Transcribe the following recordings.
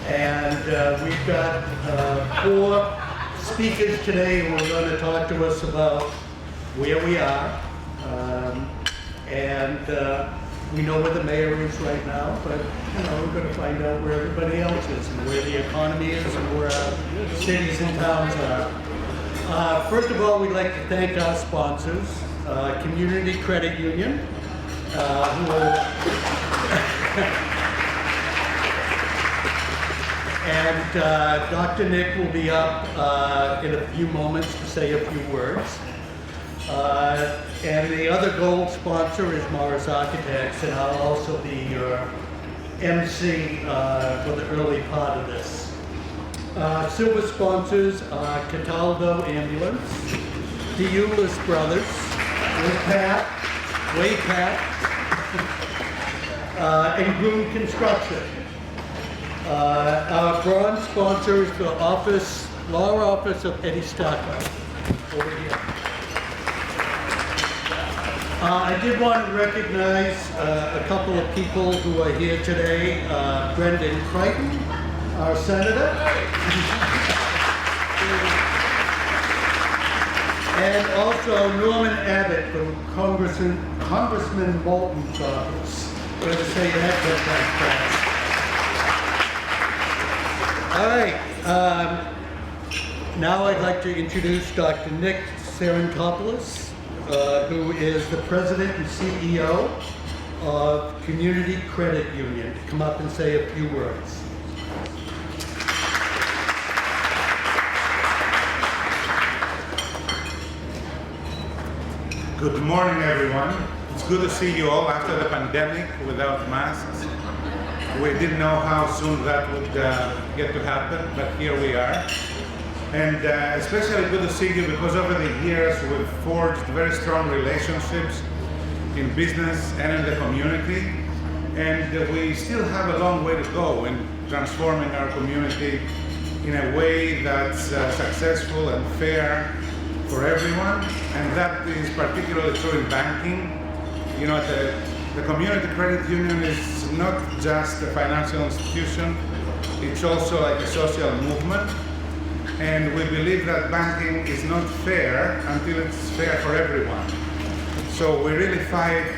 And we've got 4 speakers today who are going to talk to us about where we are. We know where the mayor is right now, but we're going to find out where everybody else is and where the economy is and where our cities and towns are. First of all, we'd like to thank our sponsors, Community Credit Union, who and Dr. Nick will be up in a few moments to say a few words. And the other gold sponsor is Morris Architects, and I'll also be your MC for the early part of this. Silver sponsors are Cataldo Ambulance, the Eulis Brothers, Way Pat, and Groom Construction. Our bronze sponsor is the Law Office of Eddie Stockwell, over here. I did want to recognize a couple of people who are here today. Brendan Crichton, our senator. And also Norman Abbott from Congressman Moulton's office. I'm going to say that fast. All right. Now I'd like to introduce Dr. Nick Serentopoulos, who is the president and CEO of Community Credit Union, to come up and say a few words. Good morning, everyone. It's good to see you all after the pandemic without masks. We didn't know how soon that would get to happen, but here we are. And especially good to see you because over the years we've forged very strong relationships in business and in the community. And we still have a long way to go in transforming our community in a way that's successful and fair for everyone. And that is particularly true in banking. You know, the Community Credit Union is not just a financial institution, it's also like a social movement. And we believe that banking is not fair until it's fair for everyone. So we really fight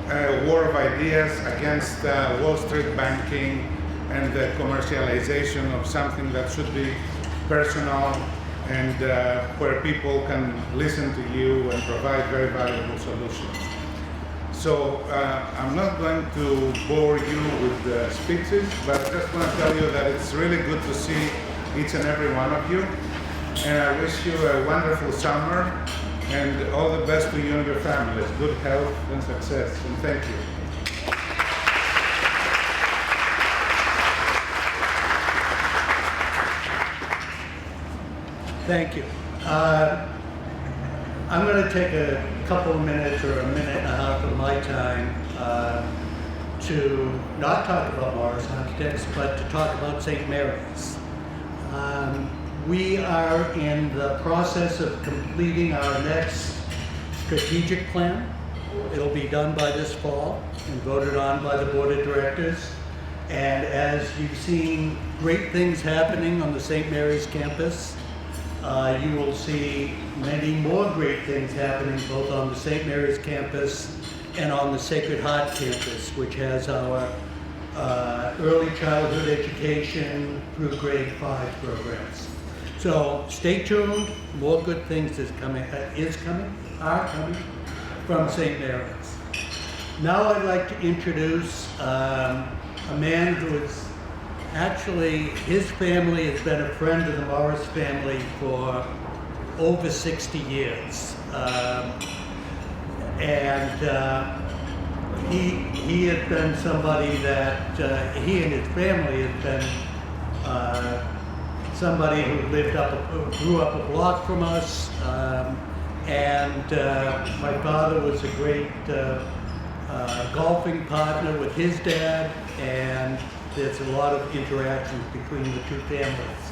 a war of ideas against Wall Street banking and the commercialization of something that should be personal and where people can listen to you and provide very valuable solutions. So I'm not going to bore you with speeches, but I just want to tell you that it's really good to see each and every one of you. And I wish you a wonderful summer and all the best to you and your families. Good health and success. And thank you. Thank you. I'm going to take a couple of minutes or a minute and a half of my time to not talk about Morris Architects, but to talk about St. Mary's. We are in the process of completing our next strategic plan. It'll be done by this fall and voted on by the board of directors. And as you've seen great things happening on the St. Mary's campus, you will see many more great things happening both on the St. Mary's campus and on the Sacred Heart campus, which has our early childhood education through grade 5 programs. So stay tuned, more good things are coming from St. Mary's. Now I'd like to introduce a man who is actually, his family has been a friend of the Morris family for over 60 years. He has been somebody that, he and his family have been somebody who grew up a block from us. My father was a great golfing partner with his dad, and there's a lot of interactions between the two families.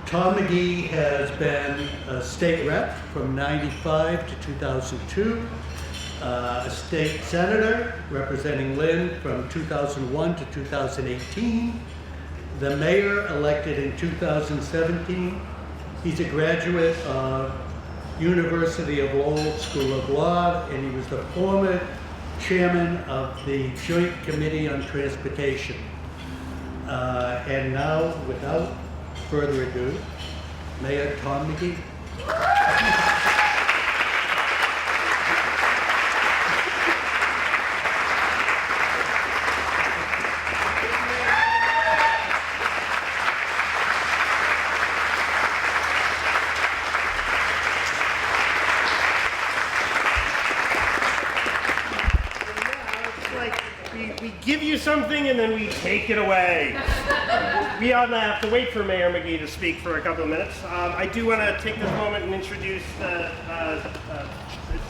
Tom McGee has been a state rep from '95 to 2002. a state senator representing Lynn from 2001 to 2018, the mayor elected in 2017. He's a graduate of University of Lowell School of Law, and he was the former chairman of the Joint Committee on Transportation. And now, without further ado, Mayor Tom McGee. Give you something and then we take it away. We all have to wait for Mayor McGee to speak for a couple of minutes. I do want to take this moment and introduce the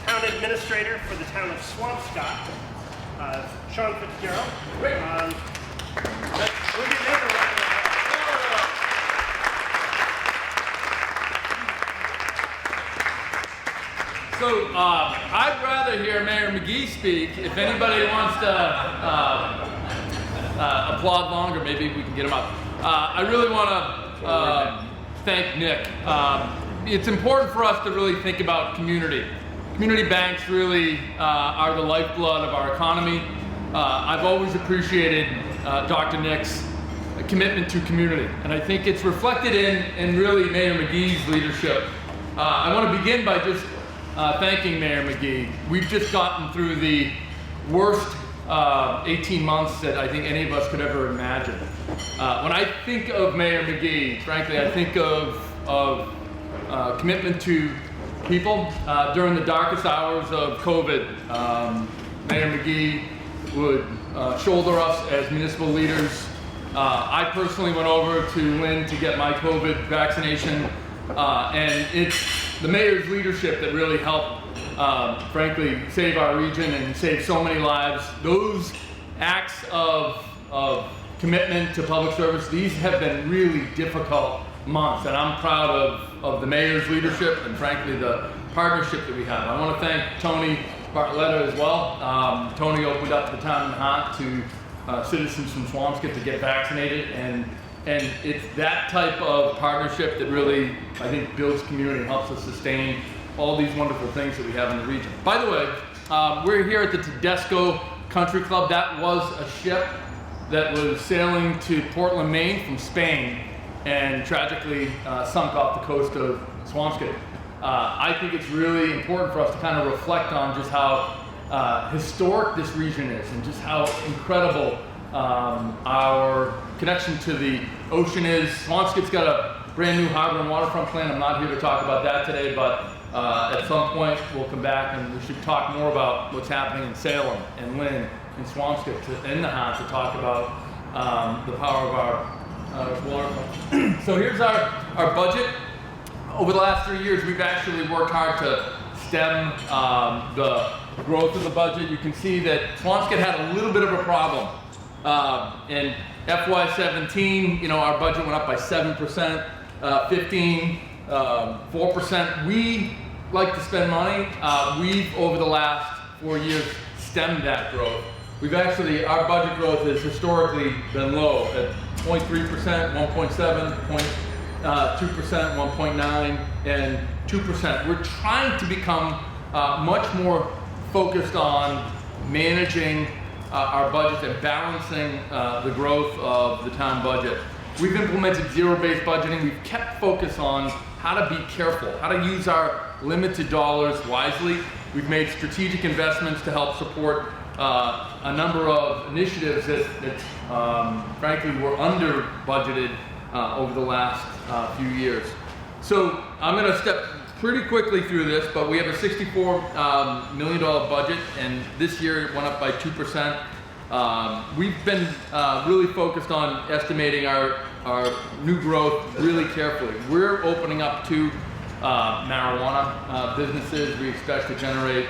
town administrator for the town of Swampscott, Sean Fitzgerald. So I'd rather hear Mayor McGee speak. If anybody wants to applaud longer, maybe we can get him up. I really want to thank Nick. It's important for us to really think about community. Community banks really are the lifeblood of our economy. I've always appreciated Dr. Nick's commitment to community, and I think it's reflected in really Mayor McGee's leadership. I want to begin by just thanking Mayor McGee. We've just gotten through the worst 18 months that I think any of us could ever imagine. When I think of Mayor McGee, frankly, I think of commitment to people. During the darkest hours of COVID, Mayor McGee would shoulder us as municipal leaders. I personally went over to Lynn to get my COVID vaccination, and it's the mayor's leadership that really helped, frankly, save our region and save so many lives. Those acts of commitment to public service, these have been really difficult months, and I'm proud of the mayor's leadership and, frankly, the partnership that we have. I want to thank Tony Bartletta as well. Tony opened up the town of Nahant to citizens from Swampscott to get vaccinated, and it's that type of partnership that really, I think, builds community and helps us sustain all these wonderful things that we have in the region. By the way, we're here at the Tedesco Country Club. That was a ship that was sailing to Portland, Maine from Spain, and tragically sunk off the coast of Swampscott. I think it's really important for us to kind of reflect on just how historic this region is and just how incredible our connection to the ocean is. Swampscott's got a brand new harbor and waterfront plan. I'm not here to talk about that today, but at some point we'll come back and we should talk more about what's happening in Salem and Lynn and Swampscott and Nahant to talk about the power of our waterfront. So here's our budget. Over the last 3 years, we've actually worked hard to stem the growth of the budget. You can see that Swampscott had a little bit of a problem. In FY17, our budget went up by 7%, 15, 4%. We like to spend money. We've, over the last 4 years, stemmed that growth. Our budget growth has historically been low at 0.3%, 1.7, 2%, 1.9, and 2%. We're trying to become much more focused on managing our budget and balancing the growth of the town budget. We've implemented zero-based budgeting. We've kept focus on how to be careful, how to use our limited dollars wisely. We've made strategic investments to help support a number of initiatives that frankly, were under budgeted over the last few years. So I'm going to step pretty quickly through this, but we have a $64 million budget, and this year it went up by 2%. We've been really focused on estimating our new growth really carefully. We're opening up 2 marijuana businesses. We expect to generate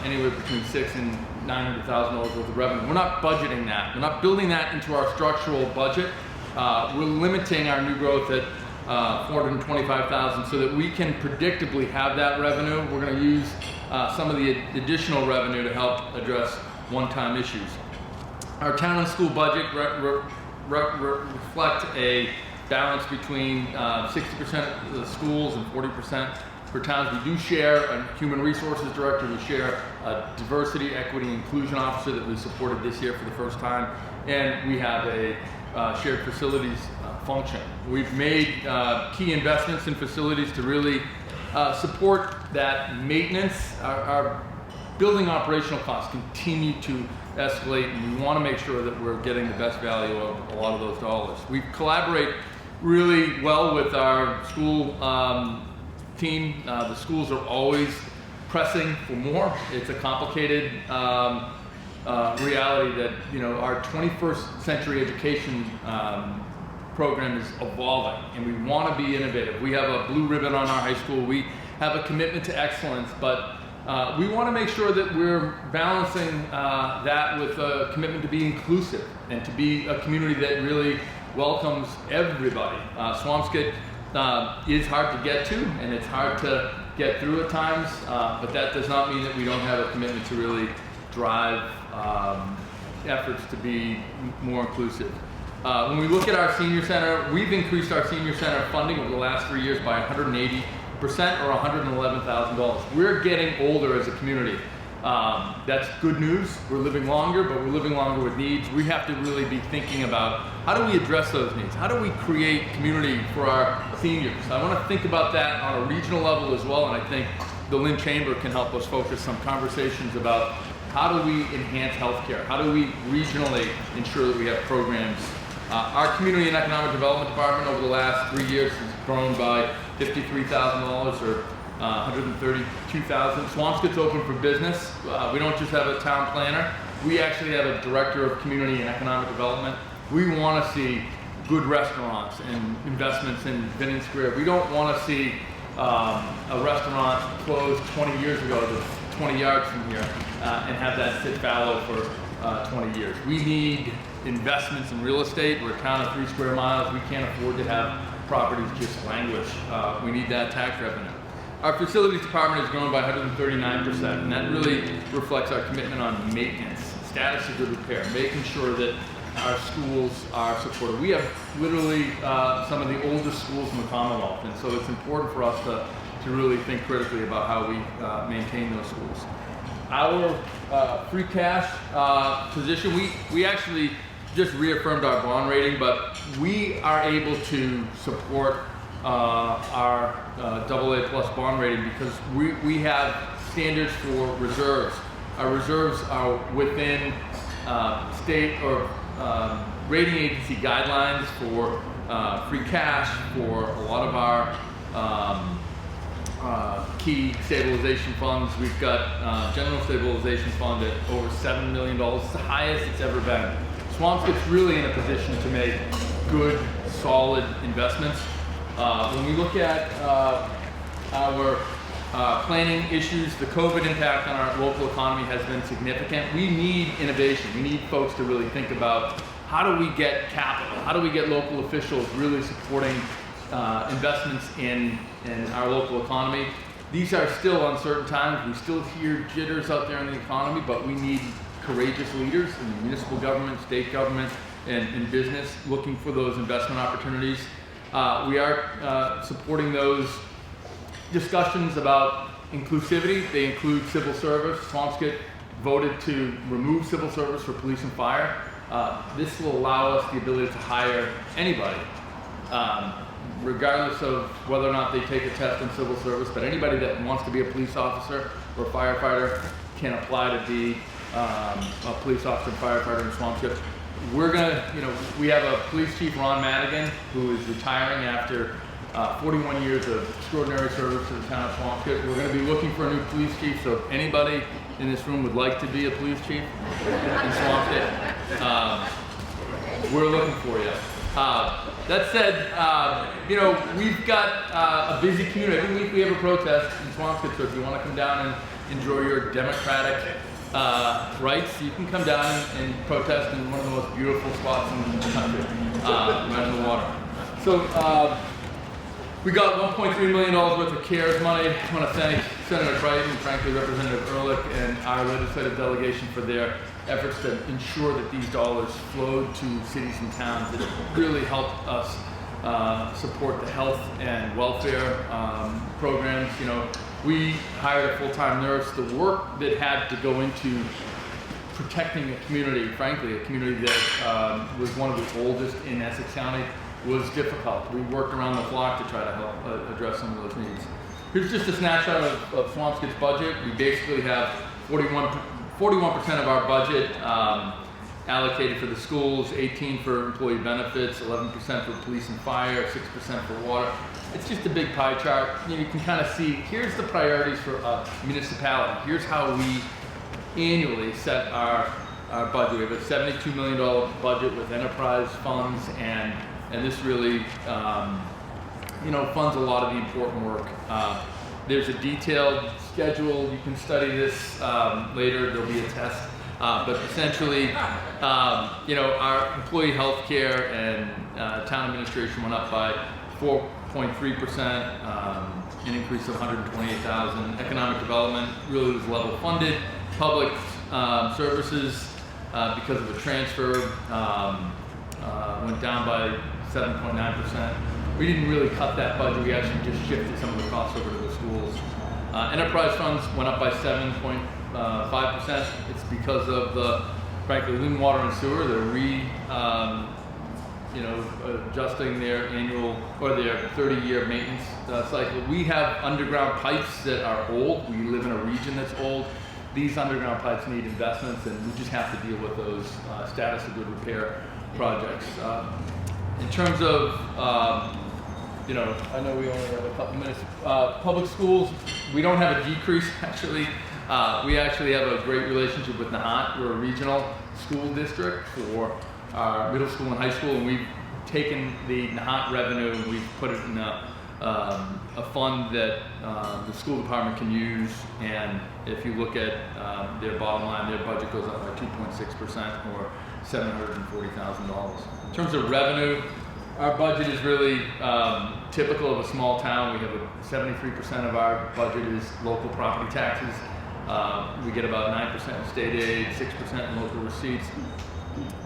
anywhere between $600,000 and $900,000 worth of revenue. We're not budgeting that. We're not building that into our structural budget. We're limiting our new growth at $425,000, so that we can predictably have that revenue. We're going to use some of the additional revenue to help address one-time issues. Our town and school budget reflect a balance between 60% of the schools and 40% for towns. We do share a human resources director. We share a diversity, equity, inclusion officer that we supported this year for the first time, and we have a shared facilities function. We've made key investments in facilities to really support that maintenance. Our building operational costs continue to escalate, and we want to make sure that we're getting the best value of a lot of those dollars. We collaborate really well with our school team. The schools are always pressing for more. It's a complicated reality that, you know, our 21st century education program is evolving, and we want to be innovative. We have a blue ribbon on our high school. We have a commitment to excellence, but we want to make sure that we're balancing that with a commitment to be inclusive and to be a community that really welcomes everybody. Swampscott is hard to get to, and it's hard to get through at times, but that does not mean that we don't have a commitment to really drive efforts to be more inclusive. When we look at our senior center, we've increased our senior center funding over the last 3 years by 180% or $111,000. We're getting older as a community. That's good news. We're living longer, but we're living longer with needs. We have to really be thinking about how do we address those needs? How do we create community for our seniors? I want to think about that on a regional level as well, and I think the Lynn Chamber can help us focus some conversations about how do we enhance healthcare? How do we regionally ensure that we have programs? Our Community and Economic Development Department over the last 3 years has grown by $53,000 or $132,000. Swampscott's open for business. We don't just have a town planner. We actually have a director of community and economic development. We want to see good restaurants and investments in Vinning Square. We don't want to see a restaurant closed 20 years ago that's 20 yards from here and have that sit fallow for 20 years. We need investments in real estate. We're a town of 3 square miles. We can't afford to have properties just languish. We need that tax revenue. Our facilities department has grown by 139%, and that really reflects our commitment on maintenance, status of good repair, making sure that our schools are supported. We have literally some of the oldest schools in the Commonwealth, and so it's important for us to really think critically about how we maintain those schools. Our free cash position, we actually just reaffirmed our bond rating, but we are able to support our AA+ bond rating because we have standards for reserves. Our reserves are within state or rating agency guidelines for free cash for a lot of our key stabilization funds. We've got general stabilization fund at over $7 million. It's the highest it's ever been. Swampscott's really in a position to make good, solid investments. When we look at our planning issues, the COVID impact on our local economy has been significant. We need innovation. We need folks to really think about how do we get capital? How do we get local officials really supporting investments in our local economy? These are still uncertain times. We still hear jitters out there in the economy, but we need courageous leaders in municipal government, state government, and business looking for those investment opportunities. We are supporting those discussions about inclusivity. They include civil service. Swampscott voted to remove civil service for police and fire. This will allow us the ability to hire anybody, regardless of whether or not they take a test in civil service, but anybody that wants to be a police officer or firefighter can apply to be a police officer and firefighter in Swampscott. We're gonna, we have a police chief, Ron Madigan, who is retiring after 41 years of extraordinary service to the town of Swampscott. We're gonna be looking for a new police chief, so if anybody in this room would like to be a police chief in Swampscott, we're looking for you. That said, we've got a busy community. Every week we have a protest in Swampscott, so if you want to come down and enjoy your democratic rights, you can come down and protest in one of the most beautiful spots in the country, right in the water. So We got $1.3 million worth of CARES money. I want to thank Senator Crichton, frankly Representative Ehrlich, and our legislative delegation for their efforts to ensure that these dollars flowed to cities and towns. It really helped us support the health and welfare programs. You know, we hired a full-time nurse. The work that had to go into protecting a community, frankly, a community that was one of the oldest in Essex County, was difficult. We worked around the clock to try to help address some of those needs. Here's just a snapshot of Swampscott's budget. We basically have 41% of our budget allocated for the schools, 18% for employee benefits, 11% for police and fire, 6% for water. It's just a big pie chart. You can kind of see, here's the priorities for a municipality. Here's how we annually set our budget. We have a $72 million budget with enterprise funds, and this really funds a lot of the important work. There's a detailed schedule. You can study this later. There'll be a test. But essentially, our employee health care and town administration went up by 4.3%, an increase of $128,000. Economic development really was level funded. Public services, because of a transfer, went down by 7.9%. We didn't really cut that budget. We actually just shifted some of the costs over to the schools. Enterprise funds went up by 7.5%. It's because of frankly, Lynn Water and Sewer. They're adjusting their annual or their 30-year maintenance cycle. We have underground pipes that are old. We live in a region that's old. These underground pipes need investments, and we just have to deal with those status of good repair projects. In terms of, I know we only have a couple minutes. Public schools, we don't have a decrease, actually. We actually have a great relationship with Nahant. We're a regional school district for our middle school and high school, and we've taken the Nahant revenue and we've put it in a fund that the school department can use, and if you look at their bottom line, their budget goes up by 2.6% or $740,000. In terms of revenue, our budget is really typical of a small town. We have 73% of our budget is local property taxes. We get about 9% in state aid, 6% in local receipts.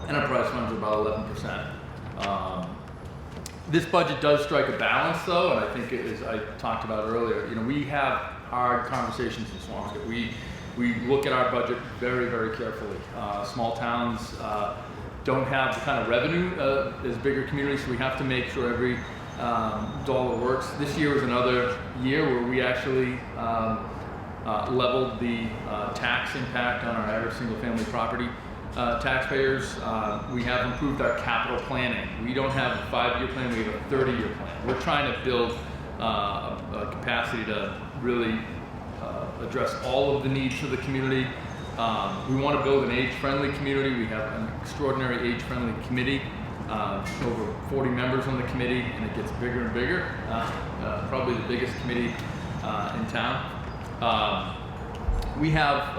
Enterprise funds are about 11%. This budget does strike a balance, though, and I think, as I talked about earlier, we have hard conversations in Swampscott. We look at our budget very, very carefully. Small towns don't have the kind of revenue as bigger communities, so we have to make sure every dollar works. This year was another year where we actually leveled the tax impact on our average single-family property taxpayers. We have improved our capital planning. We don't have a 5-year plan, we have a 30-year plan. We're trying to build a capacity to really address all of the needs of the community. We want to build an age-friendly community. We have an extraordinary age-friendly committee, over 40 members on the committee, and it gets bigger and bigger. Probably the biggest committee in town. We have,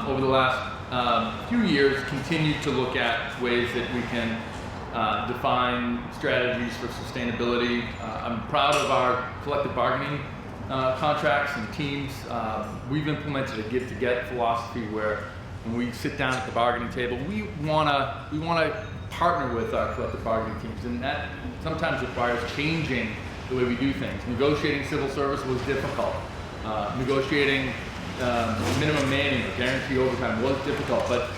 over the last few years, continued to look at ways that we can define strategies for sustainability. I'm proud of our collective bargaining contracts and teams. We've implemented a get-to-get philosophy where when we sit down at the bargaining table, we want to partner with our collective bargaining teams, and that sometimes requires changing the way we do things. Negotiating civil service was difficult. Negotiating minimum manning or guarantee overtime was difficult, but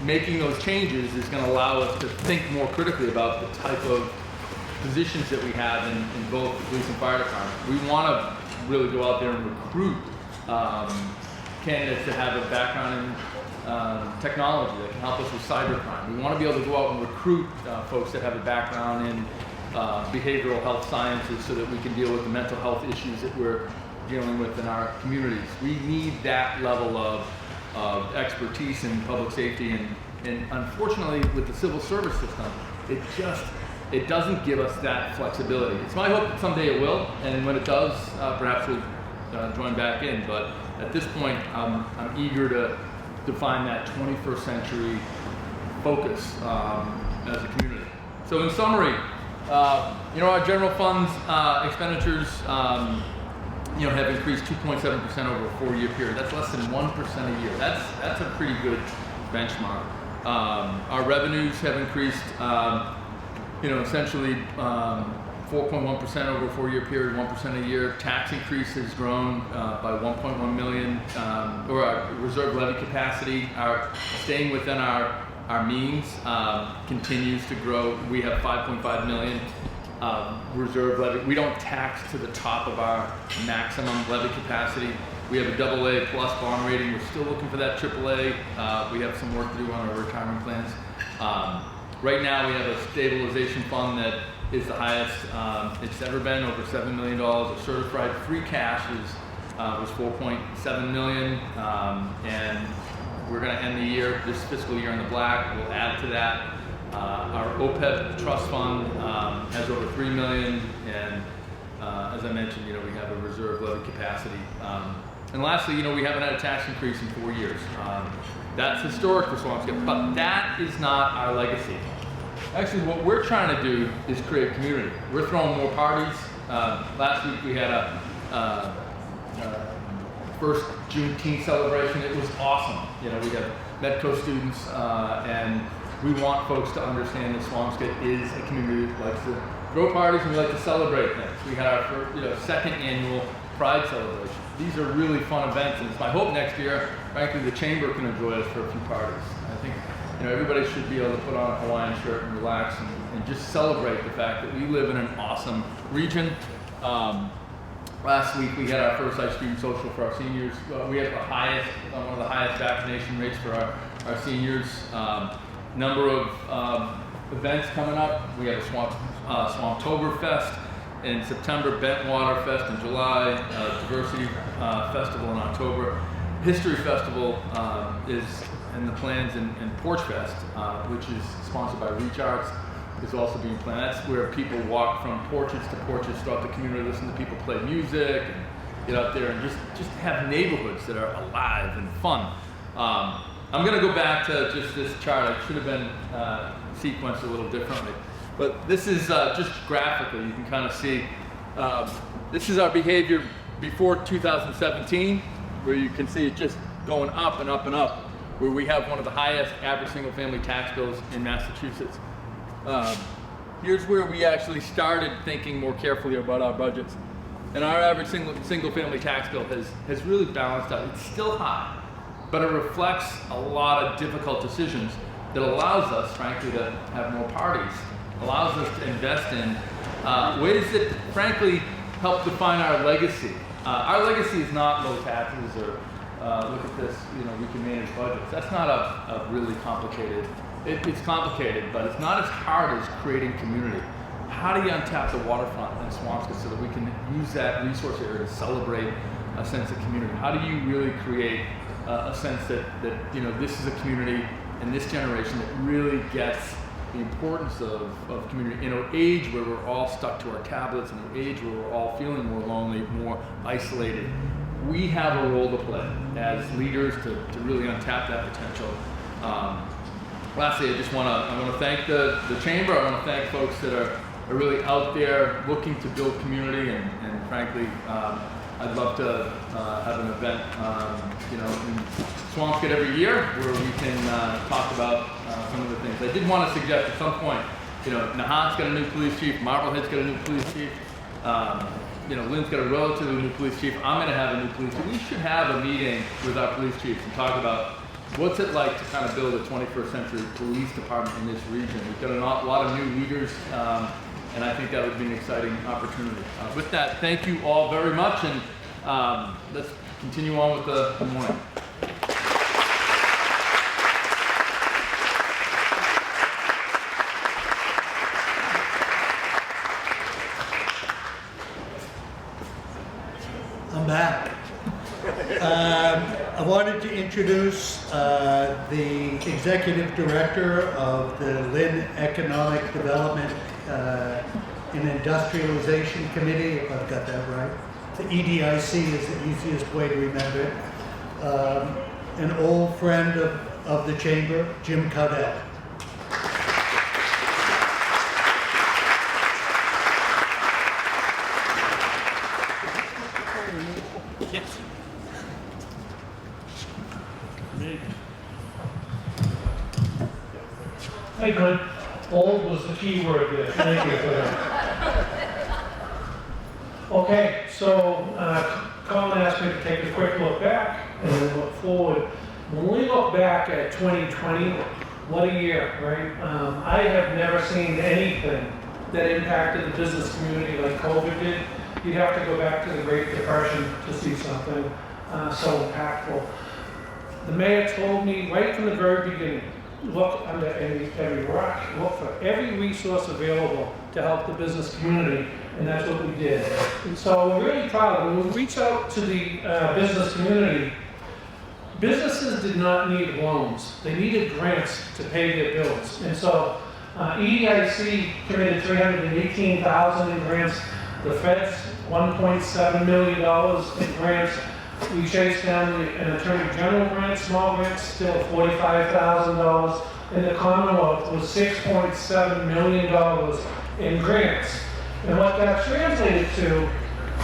making those changes is going to allow us to think more critically about the type of positions that we have in both the police and fire department. We want to really go out there and recruit candidates that have a background in technology that can help us with cybercrime. We want to be able to go out and recruit folks that have a background in behavioral health sciences so that we can deal with the mental health issues that we're dealing with in our communities. We need that level of expertise in public safety, and unfortunately with the civil service system, it doesn't give us that flexibility. It's my hope that someday it will, and when it does, perhaps we'll join back in, but at this point, I'm eager to define that 21st century focus as a community. So in summary, Our general funds expenditures, have increased 2.7% over a 4-year period. That's less than 1% a year. That's a pretty good benchmark. Our revenues have increased, essentially 4.1% over a 4-year period, 1% a year. Tax increase has grown by 1.1 million, or our reserve levy capacity, staying within our means, continues to grow. We have 5.5 million reserve levy. We don't tax to the top of our maximum levy capacity. We have a AA plus bond rating. We're still looking for that AAA. We have some work to do on our retirement plans. Right now we have a stabilization fund that is the highest it's ever been, over $7 million. Our certified free cash was 4.7 million, and we're going to end the year, this fiscal year, in the black. We'll add to that. Our OPEB trust fund has over 3 million, and as I mentioned, we have a reserve levy capacity. And lastly, we haven't had a tax increase in 4 years. That's historic for Swampscott, but that is not our legacy. Actually, what we're trying to do is create community. We're throwing more parties. Last week we had a first Juneteenth celebration. It was awesome. We have Medco students, and we want folks to understand that Swampscott is a community that likes to throw parties and we like to celebrate things. We had our first, second annual Pride celebration. These are really fun events, and it's my hope next year, frankly, the Chamber can enjoy us for a few parties. I think everybody should be able to put on a Hawaiian shirt and relax and just celebrate the fact that we live in an awesome region. Last week we had our first ice cream social for our seniors. We have one of the highest vaccination rates for our seniors. Number of events coming up. We have a Swamptoberfest in September, Bentwater Fest in July, Diversity Festival in October. History Festival is in the plans, and Porch Fest, which is sponsored by Reach Arts, is also being planned. That's where people walk from porches to porches throughout the community, listen to people play music, and get out there and just have neighborhoods that are alive and fun. I'm going to go back to just this chart. It should have been sequenced a little differently. But this is just graphically, you can kind of see, this is our behavior before 2017, where you can see it just going up and up and up, where we have one of the highest average single-family tax bills in Massachusetts. Here's where we actually started thinking more carefully about our budgets. And our average single-family tax bill has really balanced out. It's still high, but it reflects a lot of difficult decisions that allows us, frankly, to have more parties, allows us to invest in ways that, frankly, help define our legacy. Our legacy is not low taxes or look at this, we can manage budgets. That's not a really complicated, it's complicated, but it's not as hard as creating community. How do you untap the waterfront in Swampscott so that we can use that resource area to celebrate a sense of community? How do you really create a sense that this is a community in this generation that really gets the importance of community in an age where we're all stuck to our tablets, in an age where we're all feeling more lonely, more isolated? We have a role to play as leaders to really untap that potential. Lastly, I want to thank the Chamber. I want to thank folks that are really out there looking to build community, and frankly, I'd love to have an event, in Swampscott every year where we can talk about some of the things. I did want to suggest at some point, Nahant's got a new police chief, Marblehead's got a new police chief, Lynn's got a relatively new police chief. I'm going to have a new police chief. We should have a meeting with our police chiefs and talk about what's it like to kind of build a 21st century police department in this region. We've got a lot of new leaders, and I think that would be an exciting opportunity. With that, thank you all very much, and let's continue on with the morning. I'm back. I wanted to introduce the Executive Director of the Lynn Economic Development and Industrialization Committee, if I've got that right. The EDIC is the easiest way to remember it. An old friend of the Chamber, Jim Cowdell. bold was the key word there. Thank you for that. Okay, so Colin asked me to take a quick look back and then look forward. When we look back at 2020, what a year, right? I have never seen anything that impacted the business community like COVID did. You'd have to go back to the Great Depression to see something so impactful. The mayor told me right from the very beginning, look under every rock, look for every resource available to help the business community, and that's what we did. And so we're really proud. When we reached out to the business community, businesses did not need loans. They needed grants to pay their bills. And so EDIC committed $318,000 in grants. The feds, $1.7 million in grants. We chased down an attorney general grant, small grants, still $45,000. And the Commonwealth was $6.7 million in grants. And what that translated to,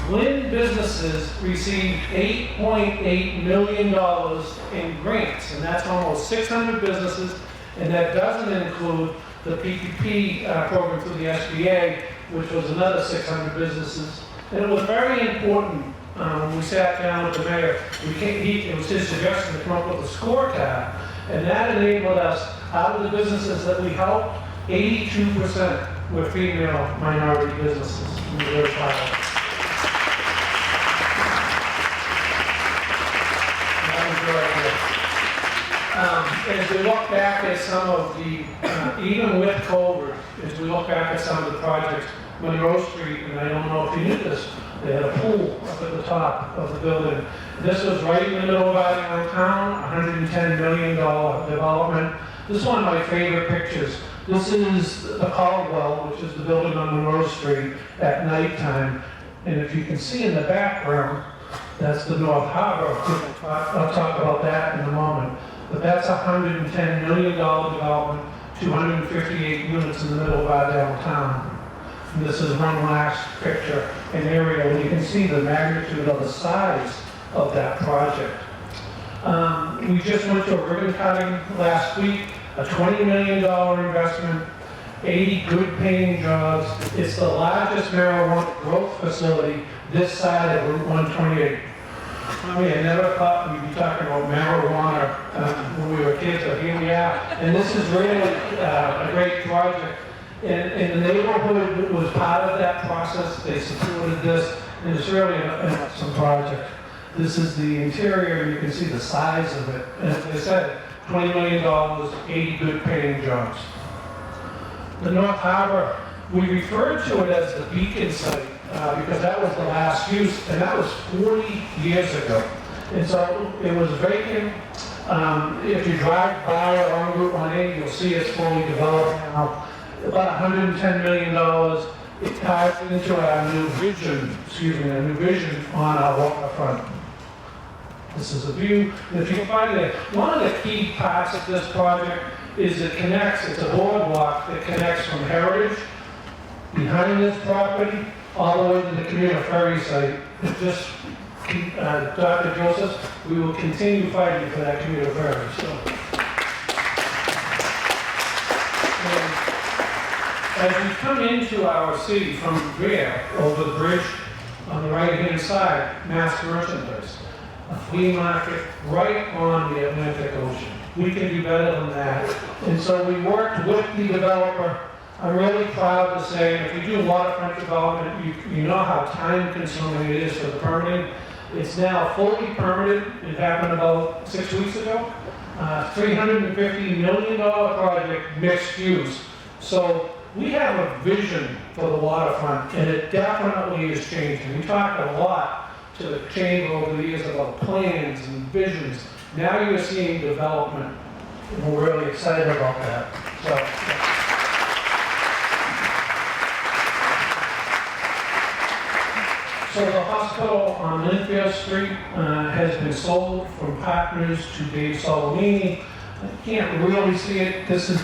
Lynn businesses received $8.8 million in grants. And that's almost 600 businesses. And that doesn't include the PPP program through the SBA, which was another 600 businesses. And it was very important when we sat down with the mayor. It was his suggestion to come up with a scorecard, and that enabled us, out of the businesses that we helped, 82% were female minority businesses. We were very proud of it. As we look back at some of the, even with COVID, as we look back at some of the projects, Monroe Street, and I don't know if you knew this, they had a pool up at the top of the building. This was right in the middle of our downtown, $110 million development. This is one of my favorite pictures. This is the Caldwell, which is the building on Monroe Street at nighttime. And if you can see in the background, that's the North Harbor. I'll talk about that in a moment. But that's a $110 million development, 258 units in the middle of our downtown. And this is one last picture, an area where you can see the magnitude of the size of that project. We just went to a ribbon cutting last week, a $20 million investment, 80 good paying jobs. It's the largest marijuana growth facility this side of Route 128. I mean, I never thought we'd be talking about marijuana when we were kids, but here we are. And this is really a great project. And the neighborhood was part of that process. They supported this, and it's really an awesome project. This is the interior, you can see the size of it. And as I said, $20 million, 80 good paying jobs. The North Harbor, we referred to it as the beacon site because that was the last use, and that was 40 years ago. And so it was vacant. If you drive by it on Route 180, you'll see it's fully developed now. About $110 million. It ties into our new vision on our waterfront. This is a view. And if you can find it, one of the key parts of this project is it connects, it's a boardwalk that connects from Heritage, behind this property, all the way to the commuter ferry site. It just, Dr. Joseph, we will continue fighting for that commuter ferry. So. As we come into our city from Revere, over the bridge on the right-hand side, mass merchandise, a flea market right on the Atlantic Ocean. We can do better than that. And so we worked with the developer. I'm really proud to say, if you do waterfront development, you know how time-consuming it is for the permitting. It's now fully permitted. It happened about 6 weeks ago. $350 million project, mixed use. So we have a vision for the waterfront, and it definitely is changing. We talked a lot to the chamber over the years about plans and visions. Now you're seeing development, and we're really excited about that. So the hospital on Linfield Street has been sold from Partners to Dave Solimini. I can't really see it. This is,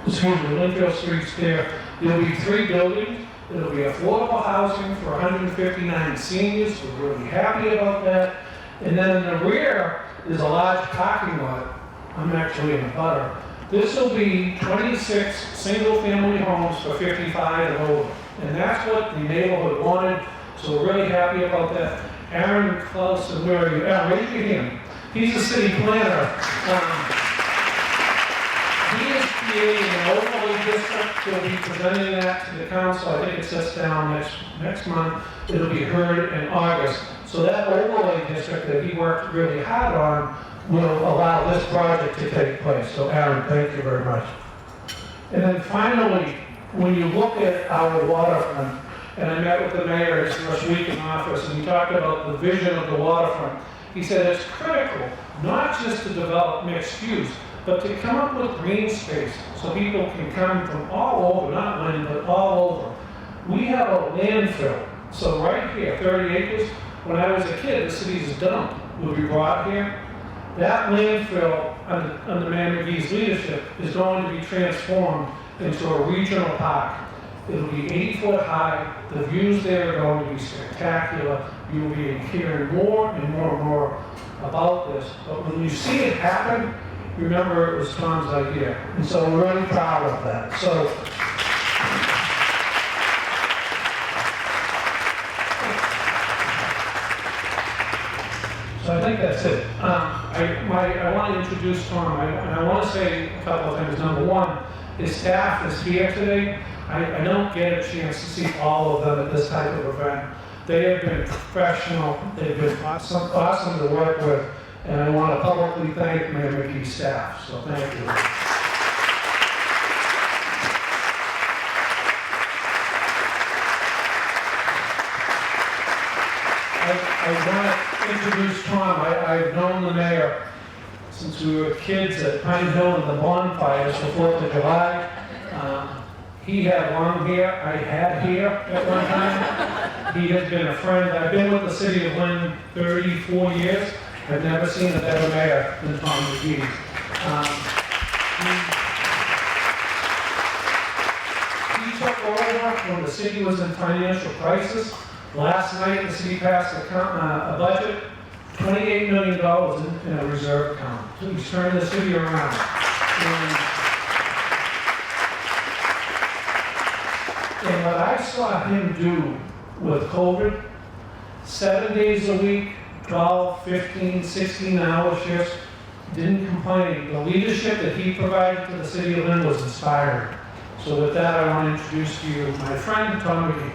Linfield Street's there. There'll be 3 buildings. It'll be affordable housing for 159 seniors. We're really happy about that. And then in the rear, there's a large parking lot. I'm actually in a butter. This will be 26 single-family homes for 55 and over. And that's what the neighborhood wanted, so we're really happy about that. Aaron Clausen, where are you? Aaron, raise your hand. He's the city planner. He is creating an overlay district. He'll be presenting that to the council. I think it sits down next month. It'll be heard in August. So that overlay district that he worked really hard on will allow this project to take place. So Aaron, thank you very much. And then finally, when you look at our waterfront, and I met with the mayor his first week in office, and he talked about the vision of the waterfront. He said it's critical not just to develop mixed use, but to come up with green space so people can come from all over, not Lynn, but all over. We have a landfill. So right here, 30 acres, when I was a kid, the city's dump would be brought here. That landfill, under Mayor McGee's leadership, is going to be transformed into a regional park. It'll be 80 foot high. The views there are going to be spectacular. You'll be hearing more and more and more about this. But when you see it happen, remember it was Tom's idea. And so we're really proud of that. So I think that's it. I want to introduce Tom, and I want to say a couple of things. Number one, his staff is here today. I don't get a chance to see all of them at this type of event. They have been professional. They've been awesome to work with, and I want to publicly thank Mayor McGee's staff. So thank you. I want to introduce Tom. I've known the mayor since we were kids at Pine Hill and the bonfires for 4th of July. He had long hair. I had hair at one time. He has been a friend. I've been with the city of Lynn 34 years. I've never seen a better mayor than Tom McGee. He took over when the city was in financial crisis. Last night, the city passed a budget, $28 million in a reserve account. So he's turned the city around. And what I saw him do with COVID, 7 days a week, 12, 15, 16-hour shifts, didn't complain. The leadership that he provided to the city of Lynn was inspiring. So with that, I want to introduce to you my friend, Tom McGee.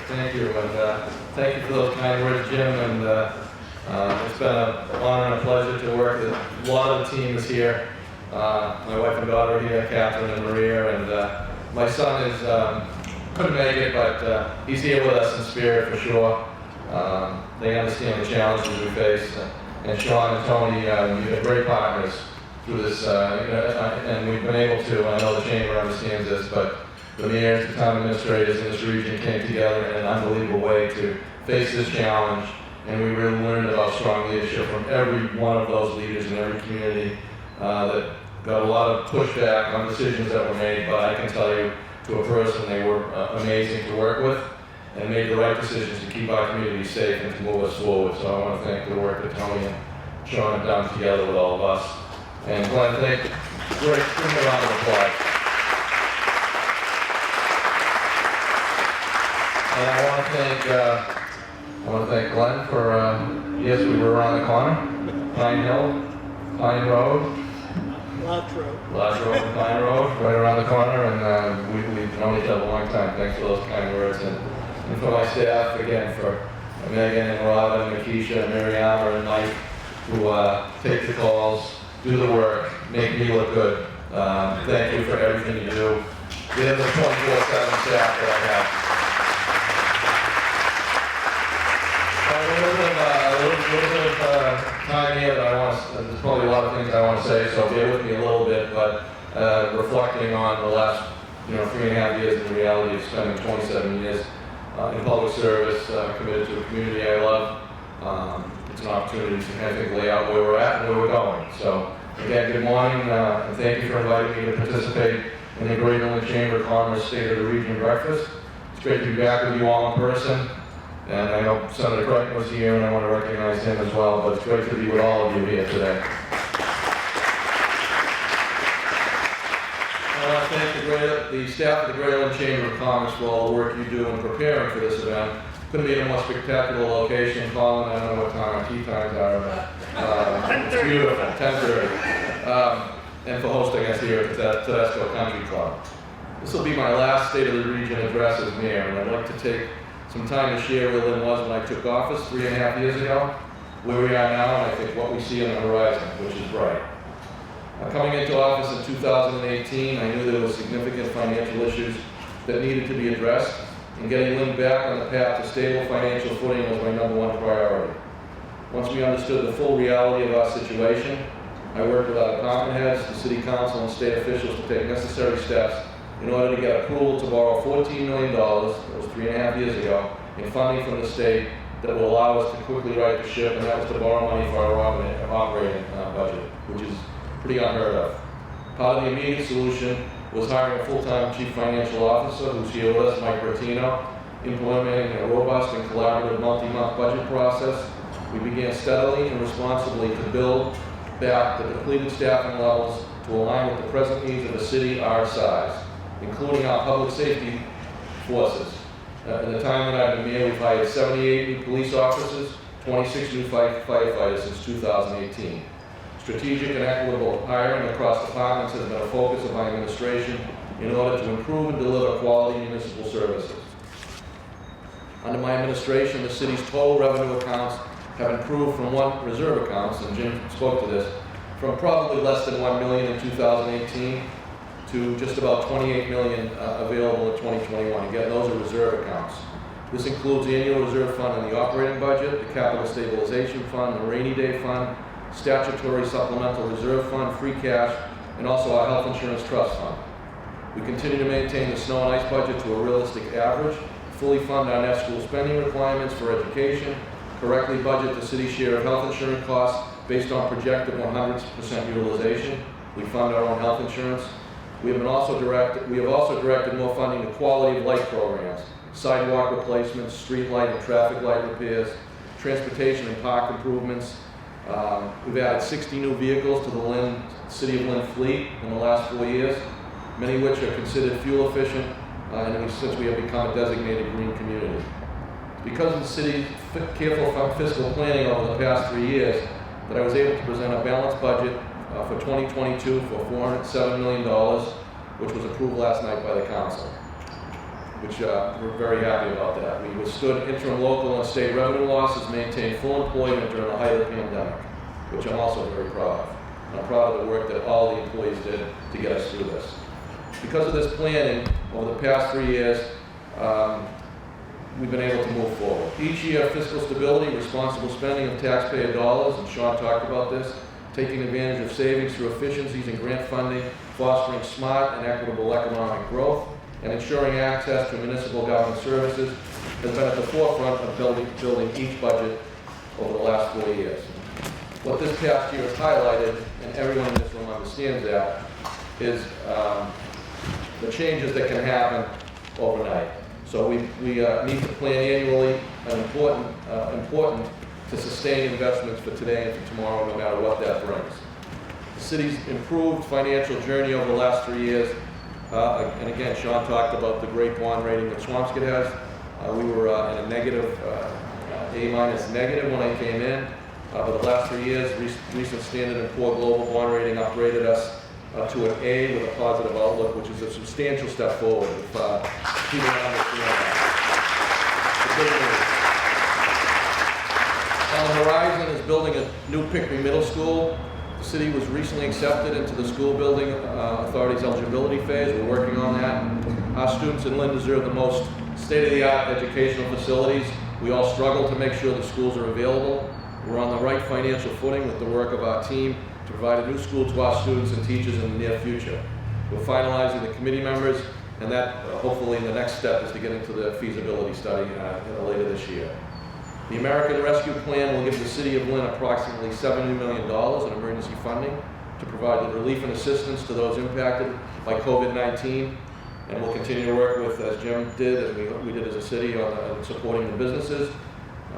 Thank you, and thank you for those kind words, Jim. And it's been an honor and a pleasure to work with a lot of the team is here. My wife and daughter are here, Catherine and Maria, and my son is couldn't make it, but he's here with us in spirit for sure. They understand the challenges we face, and Sean and Tony, you've been great partners through this, and we've been able to. I know the chamber understands this, but the mayors, the town administrators in this region came together in an unbelievable way to face this challenge, and we really learned about strong leadership from every one of those leaders in every community that got a lot of pushback on decisions that were made, but I can tell you to a person they were amazing to work with and made the right decisions to keep our community safe and to move us forward. So I want to thank the work that Tony and Sean have done together with all of us. And Glenn, thank you. Great, bring a round of applause. And I want to thank Glenn for, yes, we were around the corner, Pine Hill, Pine Road. Lodge Road. Lodge Road and Pine Road, right around the corner, and we've known each other a long time. Thanks for those kind words. And for my staff, again, for Megan and Robin, and Keisha, and Mariama, and Mike, who take the calls, do the work, make me look good. Thank you for everything you do. They're the 24/7 staff that I have. A little bit of time here that I want to, there's probably a lot of things I want to say, so bear with me a little bit, but reflecting on the last 3.5 years in the reality of spending 27 years in public service, committed to a community I love. It's an opportunity to, I think, lay out where we're at and where we're going. So, again, good morning, and thank you for inviting me to participate in the Great Inland Chamber of Commerce State of the Region breakfast. It's great to be back with you all in person, and I know Senator Crichton was here, and I want to recognize him as well, but it's great to be with all of you here today. I want to thank the staff of the Great Inland Chamber of Commerce for all the work you do in preparing for this event. Couldn't be in a more spectacular location. Colin, I don't know what time our tea times are, but it's beautiful, 10:30. And for hosting us here at the Tedesco Country Club. This will be my last State of the Region address as mayor, and I'd like to take some time to share where Lynn was when I took office 3.5 years ago, where we are now, and I think what we see on the horizon, which is bright. Coming into office in 2018, I knew there were significant financial issues that needed to be addressed, and getting Lynn back on the path to stable financial footing was my #1 priority. Once we understood the full reality of our situation, I worked with our department heads, the city council, and state officials to take necessary steps in order to get approval to borrow $14 million, that was 3.5 years ago, in funding from the state that will allow us to quickly right the ship, and that was to borrow money for our operating budget, which is pretty unheard of. Part of the immediate solution was hiring a full-time chief financial officer, who's here with us, Mike Bertino, implementing a robust and collaborative multi-month budget process. We began steadily and responsibly to build back the depleted staffing levels to align with the present needs of a city our size, including our public safety forces. In the time that I've been mayor, we've hired 78 new police officers, 26 new firefighters since 2018. Strategic and equitable hiring across departments has been a focus of my administration in order to improve and deliver quality municipal services. Under my administration, the city's total revenue accounts have improved from reserve accounts, and Jim spoke to this, from probably less than $1 million in 2018 to just about $28 million available in 2021. Again, those are reserve accounts. This includes the annual reserve fund in the operating budget, the capital stabilization fund, the rainy day fund, statutory supplemental reserve fund, free cash, and also our health insurance trust fund. We continue to maintain the snow and ice budget to a realistic average, fully fund our net school spending requirements for education, correctly budget the city's share of health insurance costs based on projected 100% utilization. We fund our own health insurance. We have also directed more funding to quality of life programs, sidewalk replacements, street light and traffic light repairs, transportation and park improvements. We've added 60 new vehicles to the City of Lynn fleet in the last 4 years, many of which are considered fuel efficient, since we have become a designated green community. Because of the city's careful fiscal planning over the past 3 years, that I was able to present a balanced budget for 2022 for $407 million, which was approved last night by the council, which we're very happy about that. We withstood interim local and state revenue losses, maintained full employment during the height of the pandemic, which I'm also very proud of. And I'm proud of the work that all the employees did to get us through this. Because of this planning over the past 3 years, we've been able to move forward. Each year, fiscal stability, responsible spending of taxpayer dollars, and Sean talked about this, taking advantage of savings through efficiencies and grant funding, fostering smart and equitable economic growth, and ensuring access to municipal government services has been at the forefront of building each budget over the last 4 years. What this past year has highlighted, and everyone in this room understands that, is the changes that can happen overnight. So we need to plan annually, and important to sustain investments for today and for tomorrow, no matter what that brings. The city's improved financial journey over the last 3 years, and again, Sean talked about the great bond rating that Swampscott has. We were in a negative, A- negative when I came in. But the last 3 years, recent Standard & Poor's global bond rating upgraded us to an A with a positive outlook, which is a substantial step forward if people don't understand that. On the horizon is building a new Pickering Middle School. The city was recently accepted into the School Building Authority's eligibility phase. We're working on that. Our students in Lynn deserve the most state-of-the-art educational facilities. We all struggle to make sure the schools are available. We're on the right financial footing with the work of our team to provide a new school to our students and teachers in the near future. We're finalizing the committee members and that hopefully the next step is to get into the feasibility study later this year. The American Rescue Plan will give the City of Lynn approximately $70 million in emergency funding to provide the relief and assistance to those impacted by COVID-19, and we'll continue to work with, as Jim did, and we did as a city, on supporting the businesses.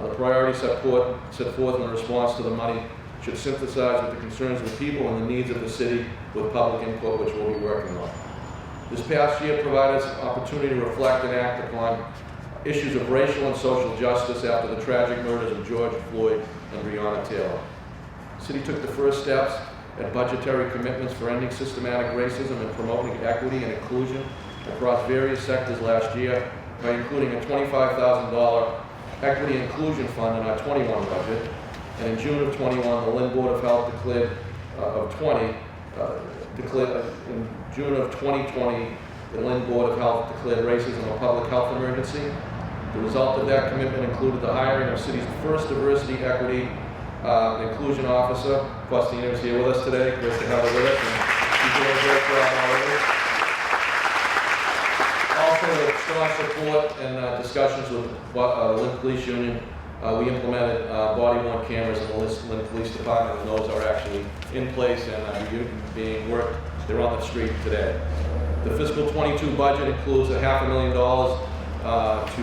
The priorities set forth in the response to the money should synthesize with the concerns of the people and the needs of the city with public input, which we'll be working on. This past year provided us an opportunity to reflect and act upon issues of racial and social justice after the tragic murders of George Floyd and Breonna Taylor. The city took the first steps at budgetary commitments for ending systematic racism and promoting equity and inclusion across various sectors last year by including a $25,000 equity inclusion fund in our 21 budget. And in June of 21, the Lynn Board of Health in June of 2020, the Lynn Board of Health declared racism a public health emergency. The result of that commitment included the hiring of the city's first diversity, equity, inclusion officer. Faustina is here with us today. Great to have her with us. And she's doing a great job already. Also, with strong support and discussions with the Lynn Police Union, we implemented body-worn cameras in the Lynn Police Department, and those are actually in place and being worked. They're on the street today. The fiscal 22 budget includes $500,000 to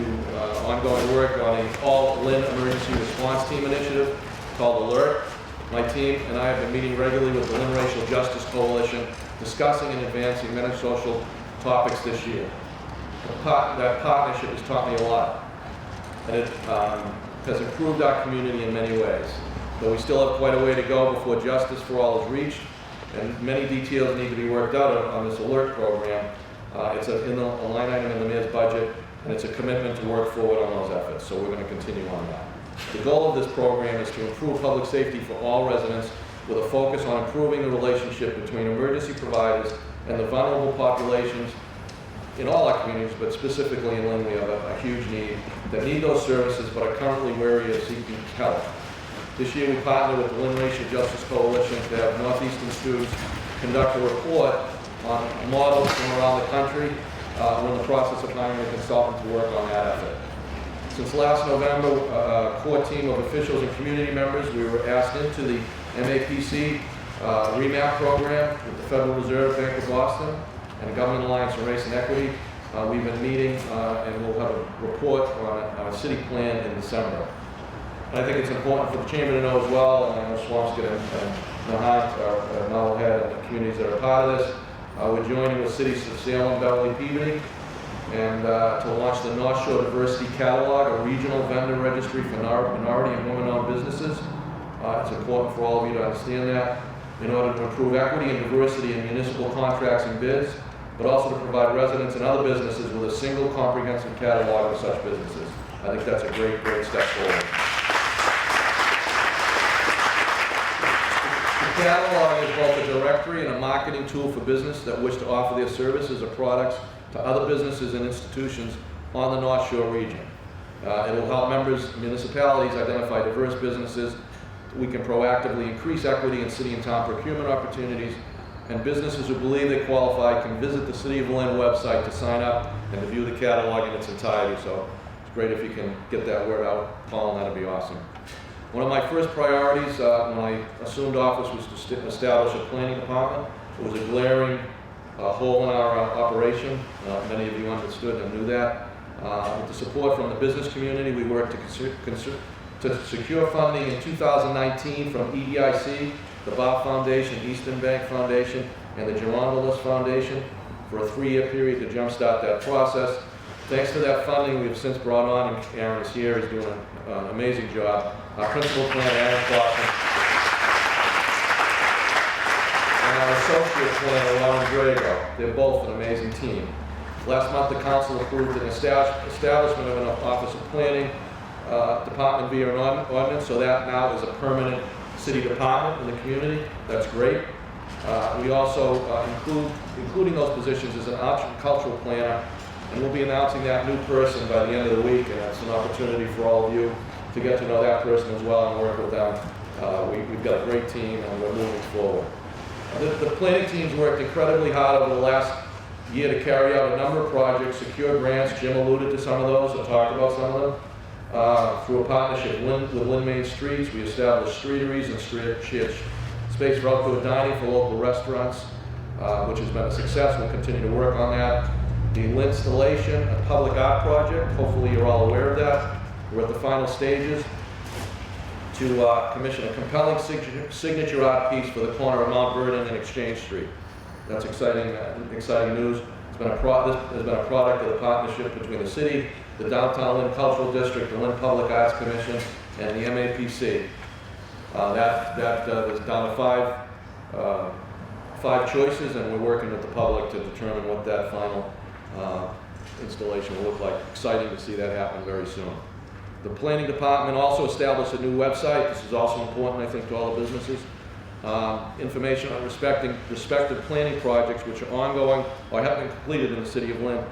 ongoing work on an all-Lynn emergency response team initiative called Alert. My team and I have been meeting regularly with the Lynn Racial Justice Coalition, discussing and advancing many social topics this year. That partnership has taught me a lot, and it has improved our community in many ways. Though we still have quite a way to go before justice for all is reached, and many details need to be worked out on this Alert program. It's a line item in the mayor's budget, and it's a commitment to work forward on those efforts, so we're going to continue on that. The goal of this program is to improve public safety for all residents with a focus on improving the relationship between emergency providers and the vulnerable populations in all our communities, but specifically in Lynn, we have a huge need that need those services but are currently wary of seeking help. This year we partnered with the Lynn Racial Justice Coalition to have Northeastern students conduct a report on models from around the country. We're in the process of hiring a consultant to work on that effort. Since last November, a core team of officials and community members, we were asked into the MAPC REMAP program with the Federal Reserve Bank of Boston and the Government Alliance for Race and Equity. We've been meeting and we'll have a report on a city plan in December. And I think it's important for the Chamber to know as well, and I know Swampscott and Nahant, Marblehead, and the communities that are part of this. We're joining with cities of Salem, Beverly, Peabody, and to launch the North Shore Diversity Catalog, a regional vendor registry for minority and women-owned businesses. It's important for all of you to understand that, in order to improve equity and diversity in municipal contracts and bids, but also to provide residents and other businesses with a single comprehensive catalog of such businesses. I think that's a great, great step forward. The catalog is both a directory and a marketing tool for business that wish to offer their services or products to other businesses and institutions on the North Shore region. It will help members, municipalities identify diverse businesses. We can proactively increase equity in city and town procurement opportunities, and businesses who believe they qualify can visit the City of Lynn website to sign up and to view the catalog in its entirety. So it's great if you can get that word out, Paul, and that'd be awesome. One of my first priorities when I assumed office was to establish a planning department. It was a glaring hole in our operation. Many of you understood and knew that. With the support from the business community, we worked to secure funding in 2019 from EDIC, the Bob Foundation, Eastern Bank Foundation, and the Gerondalis Foundation for a 3-year period to jumpstart that process. Thanks to that funding, we have since brought on, and Aaron is here, he's doing an amazing job, our principal planner, Aaron Clausen, and our associate planner, Lauren Drago. They're both an amazing team. Last month, the council approved an establishment of an office of planning department via an ordinance, so that now is a permanent city department in the community. That's great. We also including those positions as an option cultural planner, and we'll be announcing that new person by the end of the week, and it's an opportunity for all of you to get to know that person as well and work with them. We've got a great team, and we're moving forward. The planning team's worked incredibly hard over the last year to carry out a number of projects, secure grants. Jim alluded to some of those, or talked about some of them. Through a partnership with Lynn Main Streets, we established streeteries and shared space for outdoor dining for local restaurants, which has been a success. We'll continue to work on that. The Lynn-stallation, a public art project. Hopefully you're all aware of that. We're at the final stages to commission a compelling signature art piece for the corner of Mount Vernon and Exchange Street. That's exciting, exciting news. This has been a product of the partnership between the city, the Downtown Lynn Cultural District, the Lynn Public Arts Commission, and the MAPC. That is down to five choices, and we're working with the public to determine what that final installation will look like. Exciting to see that happen very soon. The planning department also established a new website. This is also important, I think, to all the businesses. Information on respective planning projects which are ongoing or have been completed in the city of Lynn.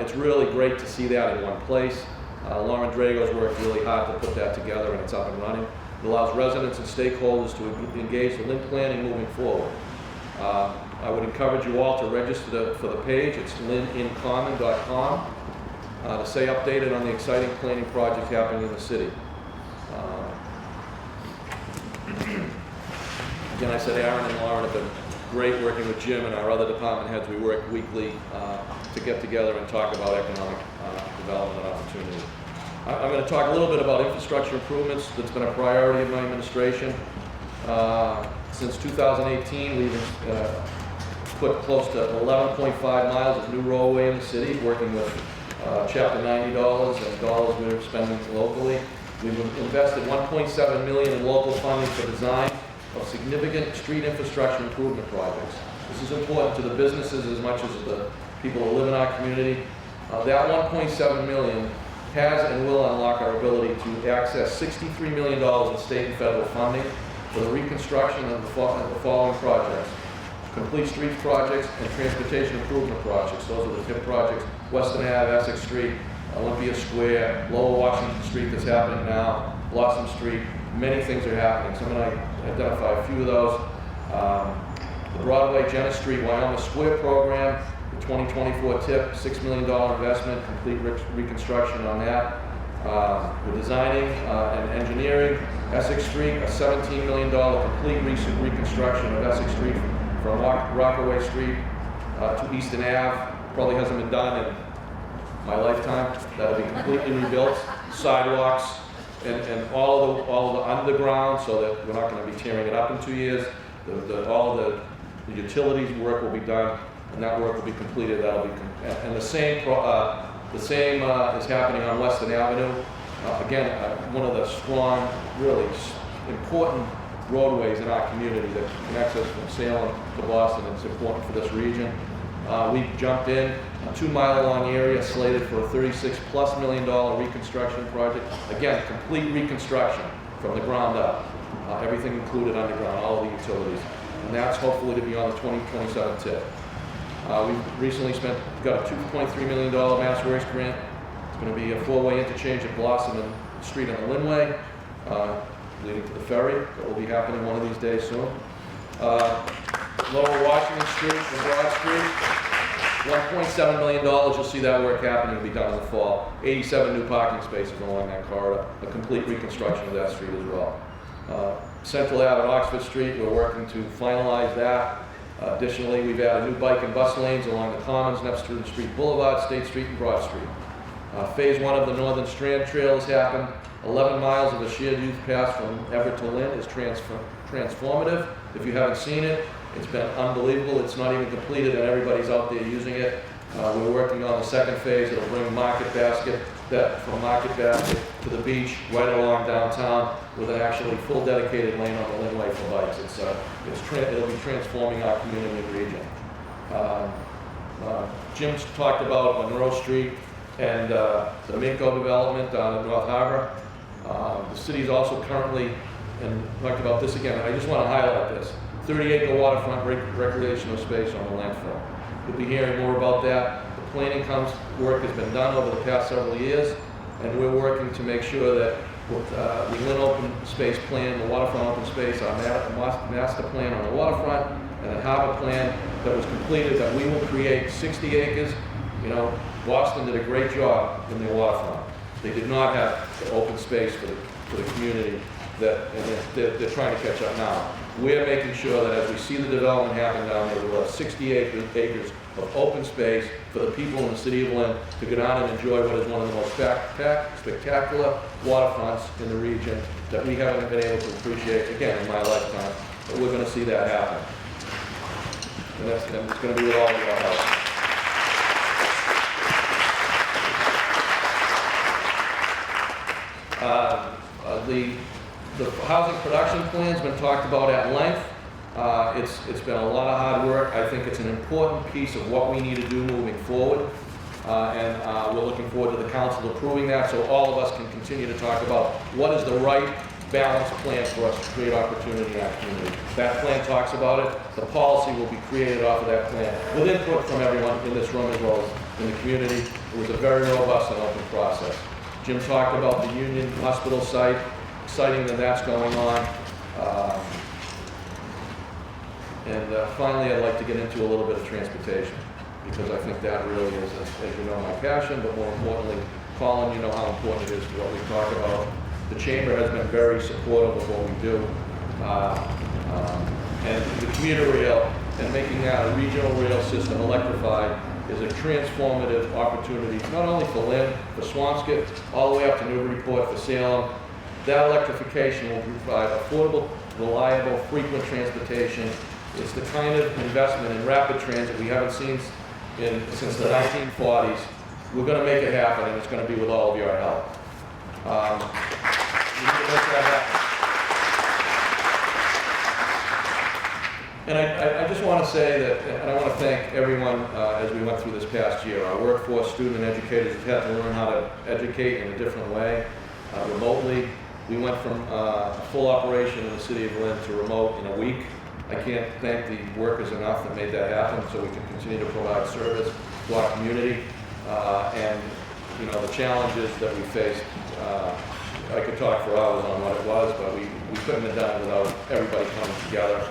It's really great to see that in one place. Lauren Drago's worked really hard to put that together, and it's up and running. It allows residents and stakeholders to engage the Lynn planning moving forward. I would encourage you all to register for the page. It's linnincommon.com to stay updated on the exciting planning projects happening in the city. Again, I said Aaron and Lauren have been great working with Jim and our other department heads. We work weekly to get together and talk about economic development opportunities. I'm going to talk a little bit about infrastructure improvements. That's been a priority of my administration. Since 2018, we've put close to 11.5 miles of new roadway in the city, working with Chapter 90 dollars and dollars we're spending locally. We've invested $1.7 million in local funding for design of significant street infrastructure improvement projects. This is important to the businesses as much as the people who live in our community. That $1.7 million has and will unlock our ability to access $63 million in state and federal funding for the reconstruction of the following projects: complete streets projects and transportation improvement projects. Those are the TIP projects: Western Ave, Essex Street, Olympia Square, Lower Washington Street that's happening now, Blossom Street. Many things are happening. So I'm going to identify a few of those. The Broadway, Jenna Street, Wyoming Square program, the 2024 TIP, $6 million investment, complete reconstruction on that. We're designing and engineering Essex Street, a $17 million complete reconstruction of Essex Street from Rockaway Street to Easton Ave. Probably hasn't been done in my lifetime. That'll be completely rebuilt. Sidewalks and all of the underground, so that we're not going to be tearing it up in 2 years. All of the utilities work will be done, and that work will be completed. That'll be and the same is happening on Western Avenue. Again, one of the strong, really important roadways in our community that connects us from Salem to Boston. It's important for this region. We jumped in a 2-mile-long area slated for a $36+ million reconstruction project. Again, complete reconstruction from the ground up. Everything included underground, all of the utilities. And that's hopefully to be on the 2027 TIP. We've recently got a $2.3 million Mass Works grant. It's going to be a 4-way interchange at Blossom and Street on the Linway, leading to the ferry. That will be happening one of these days soon. Lower Washington Street and Broad Street, $1.7 million. You'll see that work happening. It'll be done in the fall. 87 new parking spaces along that corridor. A complete reconstruction of that street as well. Central Ave and Oxford Street, we're working to finalize that. Additionally, we've added new bike and bus lanes along the Commons, Neptune Street Boulevard, State Street, and Broad Street. Phase 1 of the Northern Strand Trail has happened. 11 miles of a shared youth path from Everett to Lynn is transformative. If you haven't seen it, it's been unbelievable. It's not even completed, and everybody's out there using it. We're working on the second phase. It'll bring Market Basket, from Market Basket to the beach, right along downtown, with an actually full dedicated lane on the Linway for bikes. It'll be transforming our community and region. Jim's talked about Monroe Street and the Minko development down in North Harbor. The city's also currently, and talked about this again, I just want to highlight this, 30-acre waterfront recreational space on the landfill. You'll be hearing more about that. The planning work has been done over the past several years, and we're working to make sure that with the Lynn Open Space Plan, the waterfront open space, our master plan on the waterfront, and a harbor plan that was completed, that we will create 60 acres. You know, Boston did a great job in the waterfront. They did not have the open space for the community and they're trying to catch up now. We're making sure that as we see the development happen down there, we'll have 60 acres of open space for the people in the city of Lynn to go down and enjoy what is one of the most spectacular waterfronts in the region that we haven't been able to appreciate, again, in my lifetime. But we're going to see that happen. And it's going to be with all of your help. The housing production plan's been talked about at length. It's been a lot of hard work. I think it's an important piece of what we need to do moving forward. And we're looking forward to the council approving that so all of us can continue to talk about what is the right balanced plan for us to create opportunity in our community. That plan talks about it. The policy will be created off of that plan with input from everyone in this room as well as in the community. It was a very robust and open process. Jim talked about the Union Hospital site, exciting that that's going on. Finally, I'd like to get into a little bit of transportation because I think that really is, as you know, my passion, but more importantly, Colin, you know how important it is to what we talk about. The Chamber has been very supportive of what we do. And the commuter rail and making that a regional rail system electrified is a transformative opportunity, not only for Lynn, for Swampscott, all the way up to Newburyport, for Salem. That electrification will provide affordable, reliable, frequent transportation. It's the kind of investment in rapid transit we haven't seen since the 1940s. We're going to make it happen, and it's going to be with all of your help. We need to make that happen. And I just want to say that, and I want to thank everyone as we went through this past year. Our workforce, student and educators have had to learn how to educate in a different way, remotely. We went from full operation in the city of Lynn to remote in a week. I can't thank the workers enough that made that happen so we can continue to provide service to our community. And you know, the challenges that we faced, I could talk for hours on what it was, but we couldn't have done it without everybody coming together.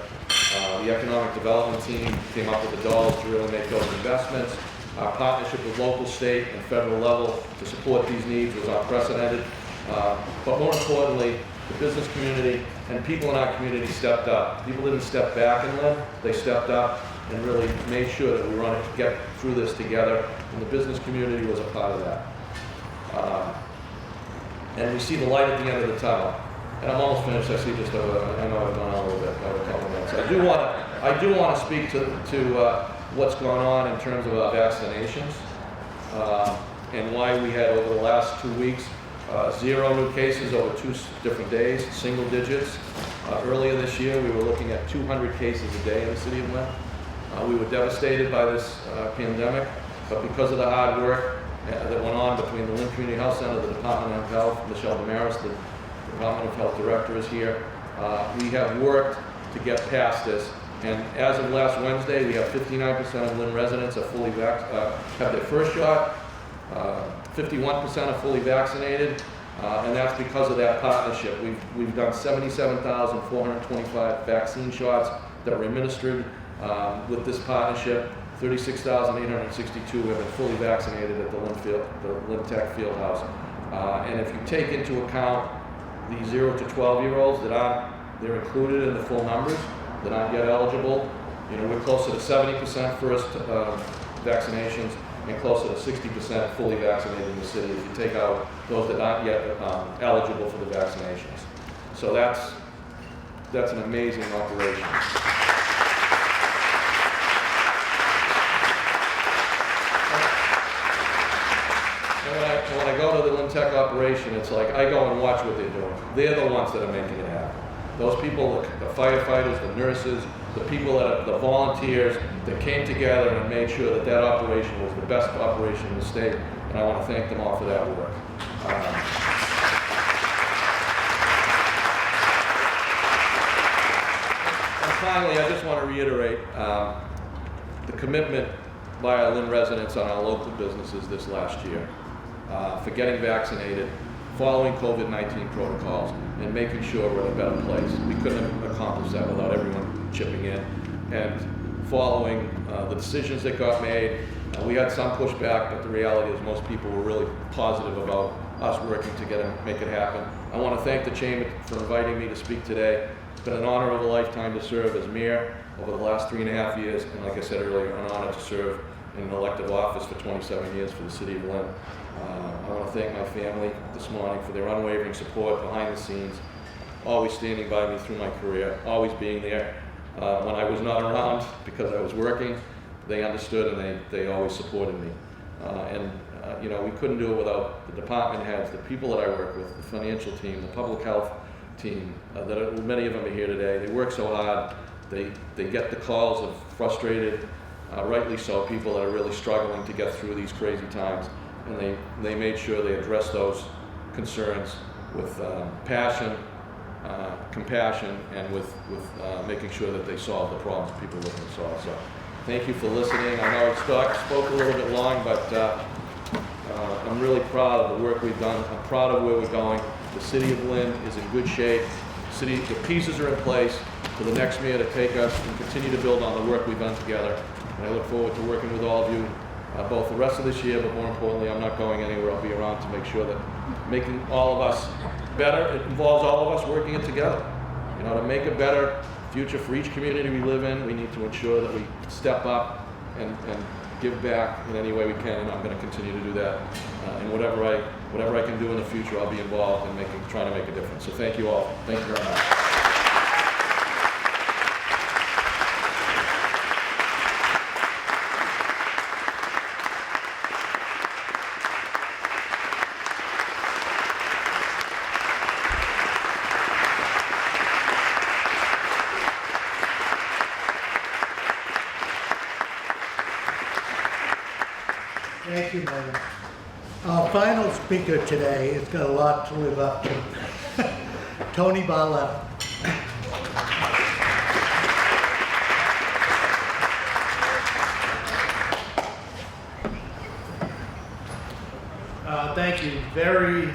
The economic development team came up with the dollars to really make those investments. Our partnership with local, state, and federal level to support these needs was unprecedented. But more importantly, the business community and people in our community stepped up. People didn't step back in Lynn, they stepped up and really made sure that we were going to get through this together, and the business community was a part of that. And we see the light at the end of the tunnel. And I'm almost finished. I see just I know I've gone on a little bit, over a couple minutes. I do want to speak to what's going on in terms of our vaccinations and why we had over the last 2 weeks 0 new cases over 2 different days, single digits. Earlier this year, we were looking at 200 cases a day in the city of Lynn. We were devastated by this pandemic, but because of the hard work that went on between the Lynn Community Health Center, the Department of Health, Michelle Damaris, the Department of Health Director is here. We have worked to get past this, and as of last Wednesday, we have 59% of Lynn residents are fully have their first shot. 51% are fully vaccinated, and that's because of that partnership. We've done 77,425 vaccine shots that were administered with this partnership. 36,862 have been fully vaccinated at the Lynn Tech Fieldhouse. And if you take into account the 0 to 12-year-olds they're included in the full numbers, that aren't yet eligible, you know, we're closer to 70% first vaccinations and closer to 60% fully vaccinated in the city if you take out those that aren't yet eligible for the vaccinations. So that's an amazing operation. And when I go to the Lynn Tech operation, it's like I go and watch what they're doing. They're the ones that are making it happen. Those people, the firefighters, the nurses, the people the volunteers that came together and made sure that that operation was the best operation in the state, and I want to thank them all for that work. And finally, I just want to reiterate the commitment by our Lynn residents on our local businesses this last year for getting vaccinated, following COVID-19 protocols, and making sure we're in a better place. We couldn't have accomplished that without everyone chipping in. and following the decisions that got made. We had some pushback, but the reality is most people were really positive about us working to make it happen. I want to thank the Chamber for inviting me to speak today. It's been an honor of a lifetime to serve as mayor over the last 3.5 years, and like I said earlier, an honor to serve in an elective office for 27 years for the city of Lynn. I want to thank my family this morning for their unwavering support behind the scenes, always standing by me through my career, always being there. When I was not around because I was working, they understood and they always supported me. You know, we couldn't do it without the department heads, the people that I work with, the financial team, the public health team, many of them are here today. They work so hard. They get the calls of frustrated, rightly so, people that are really struggling to get through these crazy times. And they made sure they addressed those concerns with passion, compassion, and with making sure that they solve the problems people are looking to solve. So thank you for listening. I know I spoke a little bit long, but I'm really proud of the work we've done. I'm proud of where we're going. The city of Lynn is in good shape. The pieces are in place for the next mayor to take us and continue to build on the work we've done together. And I look forward to working with all of you both the rest of this year, but more importantly, I'm not going anywhere. I'll be around to make sure that making all of us better, it involves all of us working it together. You know, to make a better future for each community we live in, we need to ensure that we step up and give back in any way we can, and I'm going to continue to do that. And whatever I can do in the future, I'll be involved in trying to make a difference. So thank you all. Thank you very much. Thank you, Mayor. Our final speaker today has got a lot to live up to. Tony Barletta. Thank you. Very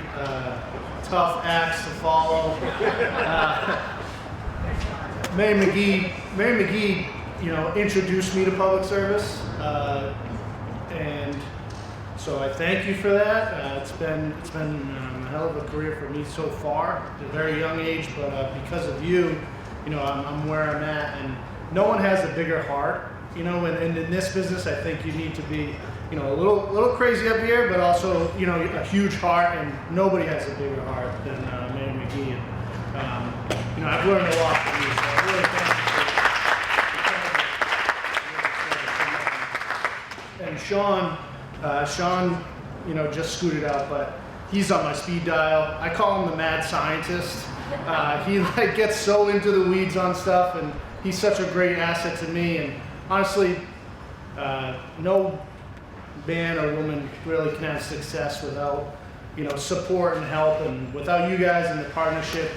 tough acts to follow. Mayor McGee, you know, introduced me to public service, and so I thank you for that. It's been a hell of a career for me so far at a very young age, but because of you, you know, I'm where I'm at, and no one has a bigger heart. You know, and in this business, I think you need to be, you know, a little crazy up here, but also, you know, a huge heart, and nobody has a bigger heart than Mayor McGee. And, you know, I've learned a lot from you, so I really thank you. And Sean, you know, just scooted out, but he's on my speed dial. I call him the mad scientist. He like gets so into the weeds on stuff, and he's such a great asset to me. And honestly, no man or woman really can have success without, you know, support and help. And without you guys and the partnership,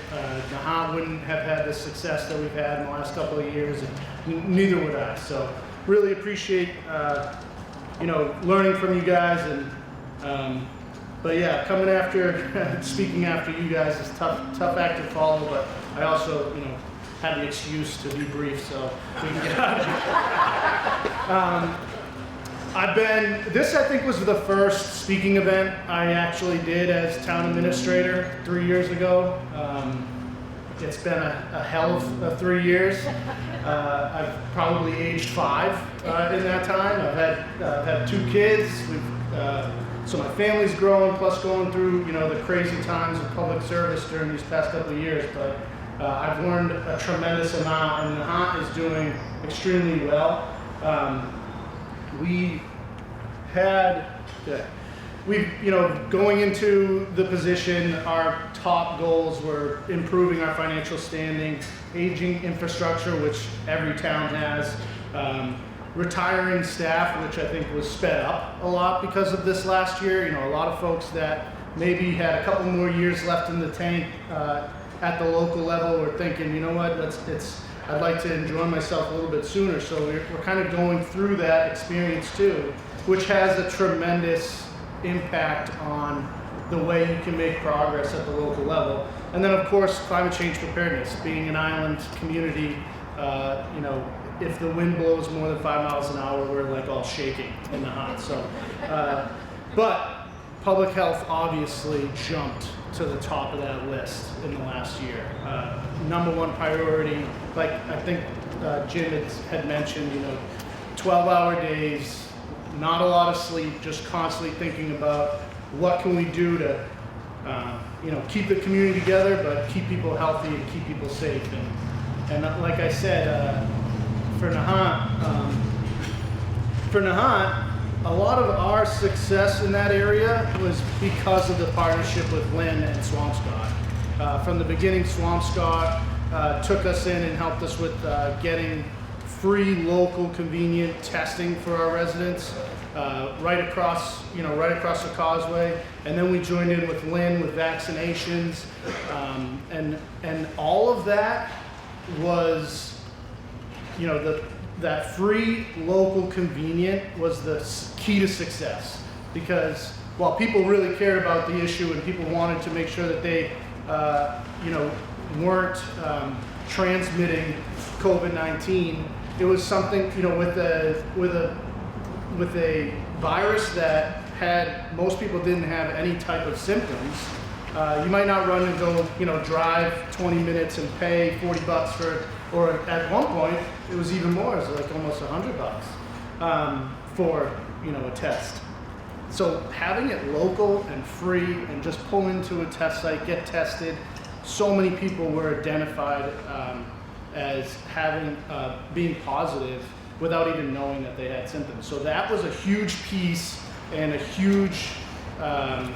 Nahant wouldn't have had the success that we've had in the last couple of years, and neither would I. So really appreciate, you know, learning from you guys. And but yeah, coming after, speaking after you guys is tough act to follow. But I also, you know, had the excuse to be brief, so we can get out of here. This I think was the first speaking event I actually did as town administrator 3 years ago. It's been a hell of 3 years. I've probably aged 5 in that time. I've had 2 kids. So my family's grown, plus going through, you know, the crazy times of public service during these past couple of years. But I've learned a tremendous amount, and Nahant is doing extremely well. You know, going into the position, our top goals were improving our financial standing, aging infrastructure, which every town has, retiring staff, which I think was sped up a lot because of this last year. You know, a lot of folks that maybe had a couple more years left in the tank at the local level were thinking, you know what, I'd like to enjoy myself a little bit sooner. So we're kind of going through that experience too, which has a tremendous impact on the way you can make progress at the local level. And then of course, climate change preparedness, being an island community, you know, if the wind blows more than 5 miles an hour, we're like all shaking in Nahant. So, but public health obviously jumped to the top of that list in the last year. Number one priority, like I think Jim had mentioned, 12-hour days, not a lot of sleep, just constantly thinking about what can we do to, keep the community together, but keep people healthy and keep people safe. And like I said, for Nahant, a lot of our success in that area was because of the partnership with Lynn and Swampscott. From the beginning, Swampscott took us in and helped us with getting free, local, convenient testing for our residents right across the causeway. And then we joined in with Lynn with vaccinations, and all of that was, that free, local, convenient was the key to success. Because while people really cared about the issue and people wanted to make sure that they, weren't transmitting COVID-19, it was something, with a virus that most people didn't have any type of symptoms. You might not run and go, drive 20 minutes and pay $40 for, or at one point it was even more. It was like almost $100 for a test. So having it local and free and just pull into a test site, get tested. So many people were identified as being positive without even knowing that they had symptoms. So that was a huge piece and a huge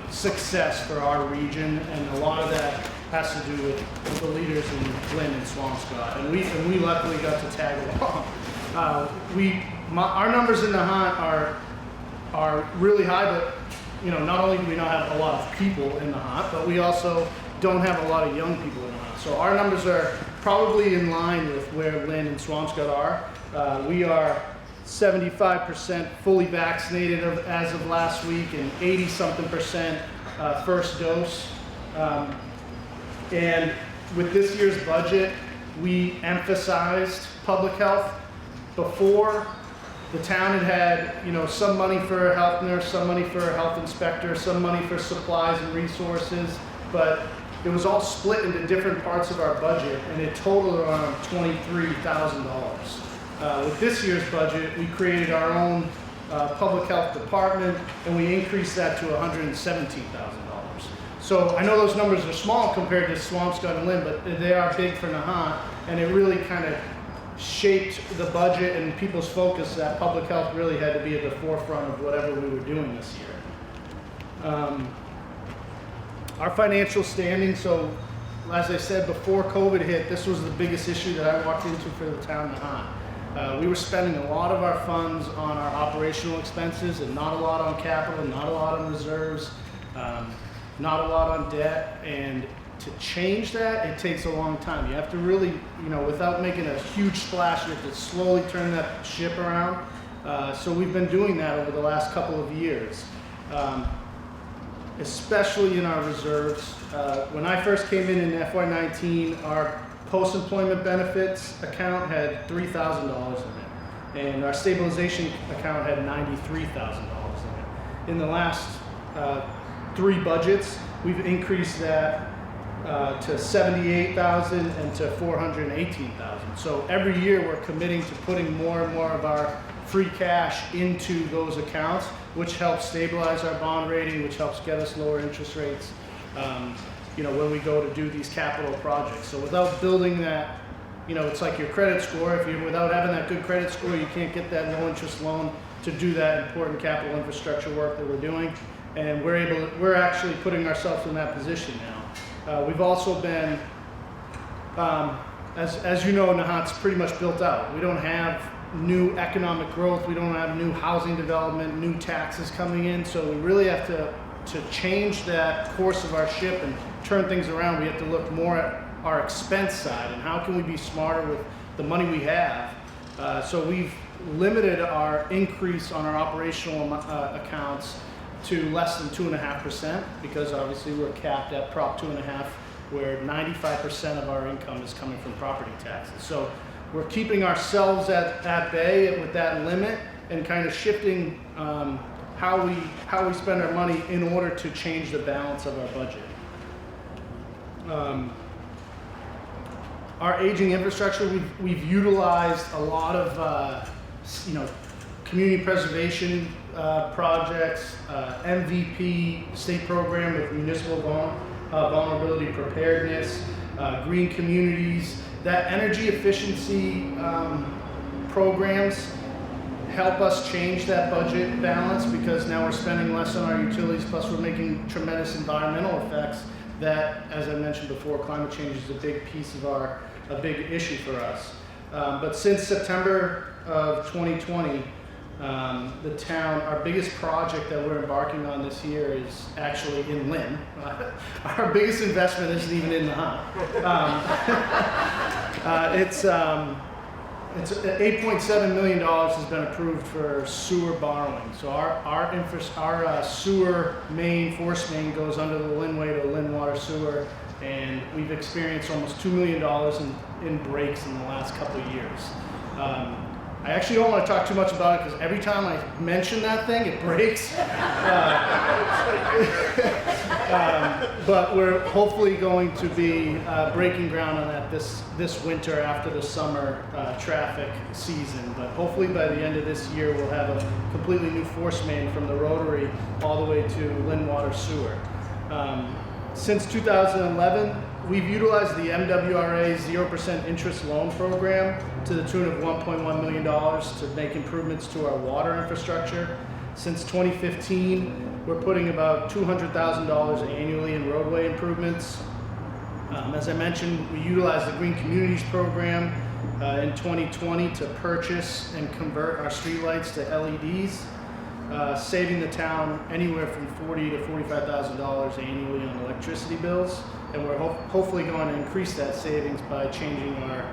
success for our region, and a lot of that has to do with the leaders in Lynn and Swampscott, and we luckily got to tag along. Our numbers in Nahant are really high, but not only do we not have a lot of people in Nahant, but we also don't have a lot of young people in Nahant. So our numbers are probably in line with where Lynn and Swampscott are. We are 75% fully vaccinated as of last week, and 80-something% first dose. And with this year's budget, we emphasized public health. Before, the town had some money for a health nurse, some money for a health inspector, some money for supplies and resources, but it was all split into different parts of our budget, and it totaled around $23,000. With this year's budget, we created our own public health department, and we increased that to $117,000. So I know those numbers are small compared to Swampscott and Lynn, but they are big for Nahant, and it really kind of shaped the budget and people's focus that public health really had to be at the forefront of whatever we were doing this year. Our financial standing, so as I said, before COVID hit, this was the biggest issue that I walked into for the town of Nahant. We were spending a lot of our funds on our operational expenses and not a lot on capital, not a lot on reserves, not a lot on debt, and to change that, it takes a long time. You have to really, without making a huge splash, you have to slowly turn that ship around. So we've been doing that over the last couple of years, especially in our reserves. When I first came in FY19, our post-employment benefits account had $3,000 in it, and our stabilization account had $93,000 in it. In the last 3 budgets, we've increased that to $78,000 and to $418,000. So every year we're committing to putting more and more of our free cash into those accounts, which helps stabilize our bond rating, which helps get us lower interest rates, when we go to do these capital projects. So without building that, it's like your credit score. Without having that good credit score, you can't get that low interest loan to do that important capital infrastructure work that we're doing. And we're actually putting ourselves in that position now. We've also been, as you know, Nahant's pretty much built out. We don't have new economic growth. We don't have new housing development, new taxes coming in. So we really have to change that course of our ship and turn things around. We have to look more at our expense side and how can we be smarter with the money we have. So we've limited our increase on our operational accounts to less than 2.5%, because obviously we're capped at Prop 2.5, where 95% of our income is coming from property taxes. So we're keeping ourselves at bay with that limit and kind of shifting how we spend our money in order to change the balance of our budget. Our aging infrastructure, we've utilized a lot of community preservation projects, MVP state program with municipal vulnerability preparedness, green communities. That energy efficiency programs help us change that budget balance, because now we're spending less on our utilities, plus we're making tremendous environmental effects that, as I mentioned before, climate change is a big piece of a big issue for us. But since September of 2020, the town, our biggest project that we're embarking on this year is actually in Lynn. Our biggest investment isn't even in Nahant. It's $8.7 million has been approved for sewer borrowing. So our sewer main, force main, goes under the Lynnway to Lynn Water Sewer, and we've experienced almost $2 million in breaks in the last couple of years. I actually don't want to talk too much about it, because every time I mention that thing, it breaks. But we're hopefully going to be breaking ground on that this winter after the summer traffic season. But hopefully by the end of this year, we'll have a completely new force main from the Rotary all the way to Lynn Water Sewer. Since 2011, we've utilized the MWRA 0% interest loan program to the tune of $1.1 million to make improvements to our water infrastructure. Since 2015, we're putting about $200,000 annually in roadway improvements. As I mentioned, we utilized the Green Communities program in 2020 to purchase and convert our streetlights to LEDs, saving the town anywhere from $40,000 to $45,000 annually on electricity bills. And we're hopefully going to increase that savings by changing our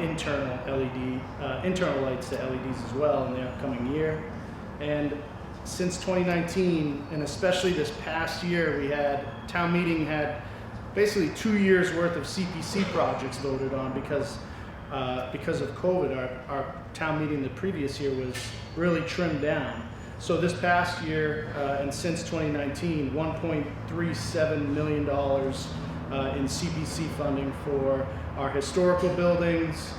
internal lights to LEDs as well in the upcoming year. And since 2019, and especially this past year, town meeting had basically 2 years worth of CPC projects voted on because of COVID. Our town meeting the previous year was really trimmed down. So this past year, and since 2019, $1.37 million in CPC funding for our historical buildings,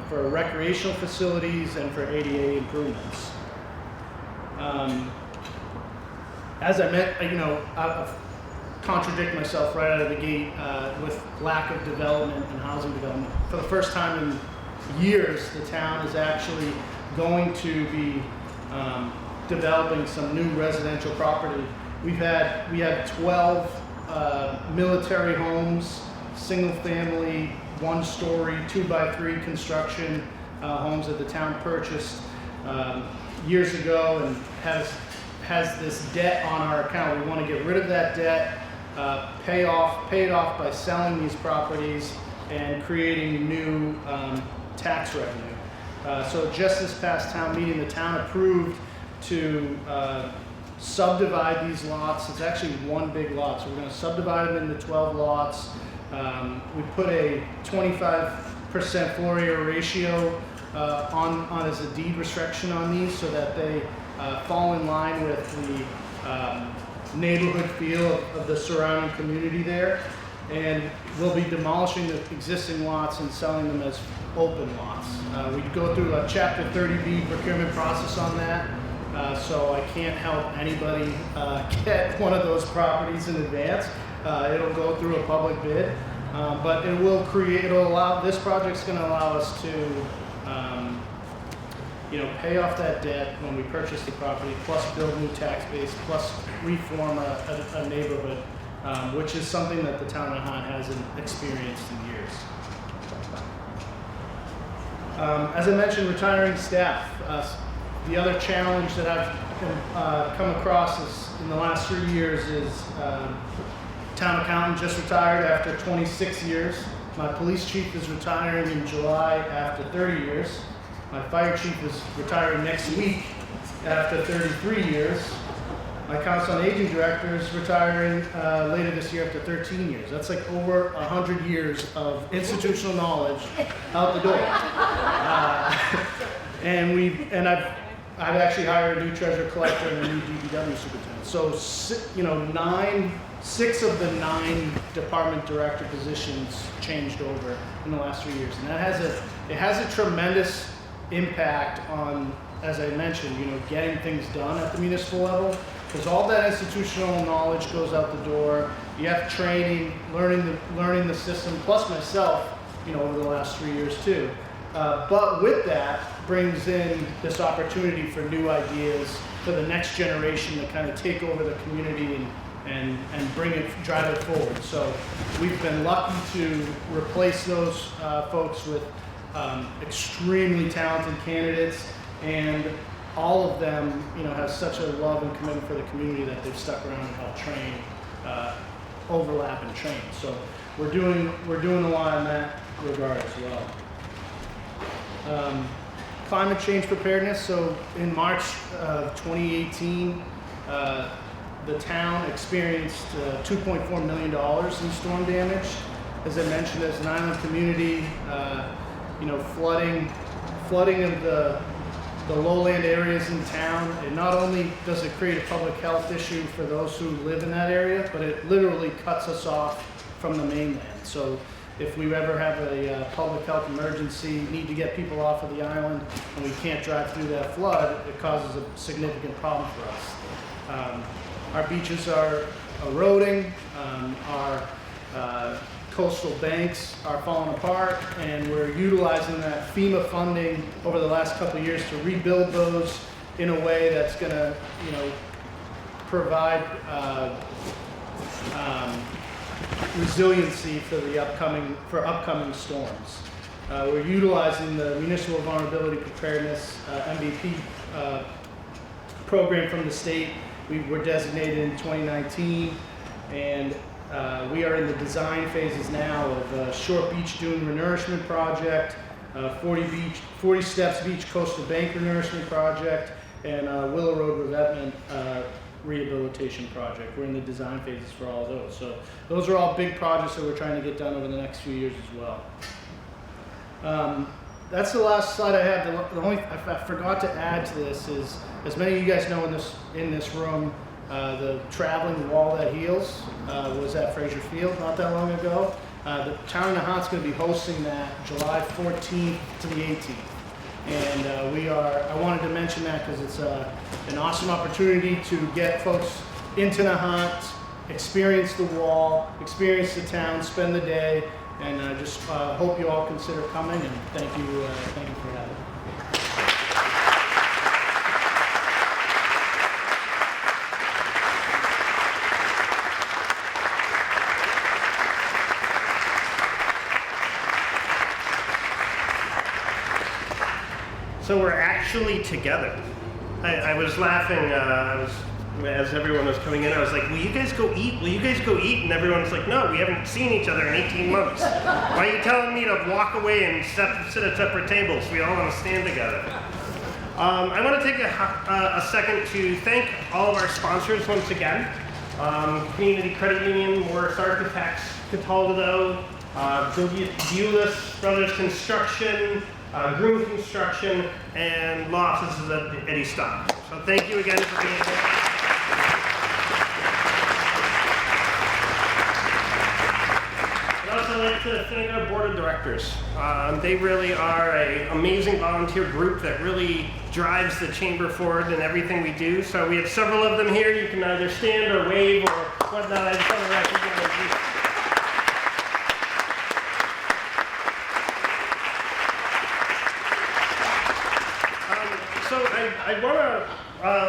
for recreational facilities, and for ADA improvements. As I meant, I'll contradict myself right out of the gate with lack of development and housing development. For the first time in years, the town is actually going to be developing some new residential property. We have 12 military homes, single family, 1-story, 2x3 construction homes that the town purchased years ago, and has this debt on our account. We want to get rid of that debt, pay it off by selling these properties and creating new tax revenue. So just this past town meeting, the town approved to subdivide these lots. It's actually one big lot, so we're going to subdivide them into 12 lots. We put a 25% floor area ratio on as a deed restriction on these, so that they fall in line with the neighborhood feel of the surrounding community there. And we'll be demolishing the existing lots and selling them as open lots. We go through a Chapter 30B procurement process on that. So I can't help anybody get one of those properties in advance. It'll go through a public bid, but this project's going to allow us to, pay off that debt when we purchase the property, plus build new tax base, plus reform a neighborhood, which is something that the town of Nahant hasn't experienced in years. As I mentioned, retiring staff. The other challenge that I've come across in the last 3 years is town accountant just retired after 26 years. My police chief is retiring in July after 30 years. My fire chief is retiring next week after 33 years. my Council on Aging director is retiring later this year after 13 years. That's like over 100 years of institutional knowledge out the door. And I've actually hired a new treasurer collector and a new DPW superintendent. So, you know, 6 of the 9 department director positions changed over in the last 3 years, and that has a tremendous impact on, as I mentioned, you know, getting things done at the municipal level, because all that institutional knowledge goes out the door. You have training, learning the system, plus myself, you know, over the last 3 years too. But with that brings in this opportunity for new ideas for the next generation to kind of take over the community and drive it forward. So we've been lucky to replace those folks with extremely talented candidates, and all of them, you know, have such a love and commitment for the community that they've stuck around and helped train, overlap and train. So we're doing a lot in that regard as well. Climate change preparedness. So in March of 2018, the town experienced $2.4 million in storm damage. As I mentioned, as an island community, you know, flooding of the lowland areas in town. And not only does it create a public health issue for those who live in that area, but it literally cuts us off from the mainland. So if we ever have a public health emergency, need to get people off of the island, and we can't drive through that flood, it causes a significant problem for us. Our beaches are eroding, our coastal banks are falling apart, and we're utilizing that FEMA funding over the last couple of years to rebuild those in a way that's going to, you know, provide resiliency for the upcoming storms. We're utilizing the Municipal Vulnerability Preparedness MVP program from the state. We were designated in 2019, and we are in the design phases now of a Short Beach Dune Renourishment Project, 40 Steps Beach Coastal Bank Renourishment Project, and Willow Road Revetment Rehabilitation Project. We're in the design phases for all those. So those are all big projects that we're trying to get done over the next few years as well. That's the last slide I have. The only I forgot to add to this is, as many of you guys know in this room, the traveling wall that heals was at Fraser Field not that long ago. The town of Nahant's going to be hosting that July 14th to the 18th. And I wanted to mention that because it's an awesome opportunity to get folks into Nahant, experience the wall, experience the town, spend the day, and I just hope you all consider coming, and thank you for having me. So we're actually together. I was laughing, as everyone was coming in, I was like, will you guys go eat? Will you guys go eat? And everyone's like, no, we haven't seen each other in 18 months. Why are you telling me to walk away and sit at separate tables? We all want to stand together. I want to take a second to thank all of our sponsors once again. Community Credit Union, Morris Architects, Cataldo, Bulis Brothers Construction, Groom Construction, and law offices at Eddie Stock. So thank you again for being here. I'd also like to thank our board of directors. They really are an amazing volunteer group that really drives the chamber forward in everything we do. So we have several of them here. You can either stand or wave or whatnot. I just want to recognize you. I want to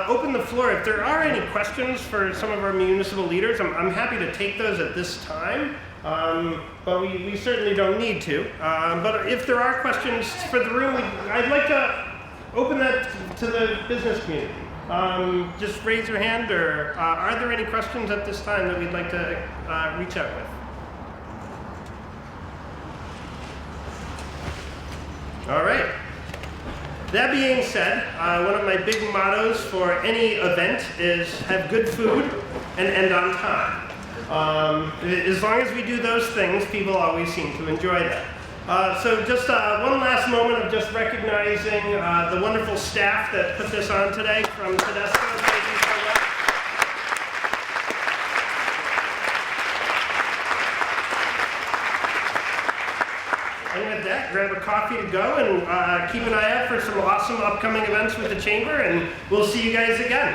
open the floor. If there are any questions for some of our municipal leaders, I'm happy to take those at this time, but we certainly don't need to. But if there are questions for the room, I'd like to open that to the business community. Just raise your hand, or are there any questions at this time that we'd like to reach out with? All right. That being said, one of my big mottos for any event is have good food and end on time. As long as we do those things, people always seem to enjoy that. So just one last moment of just recognizing the wonderful staff that put this on today from Tedesco. Thank you so much. And with that, grab a coffee to go and keep an eye out for some awesome upcoming events with the Chamber, and we'll see you guys again.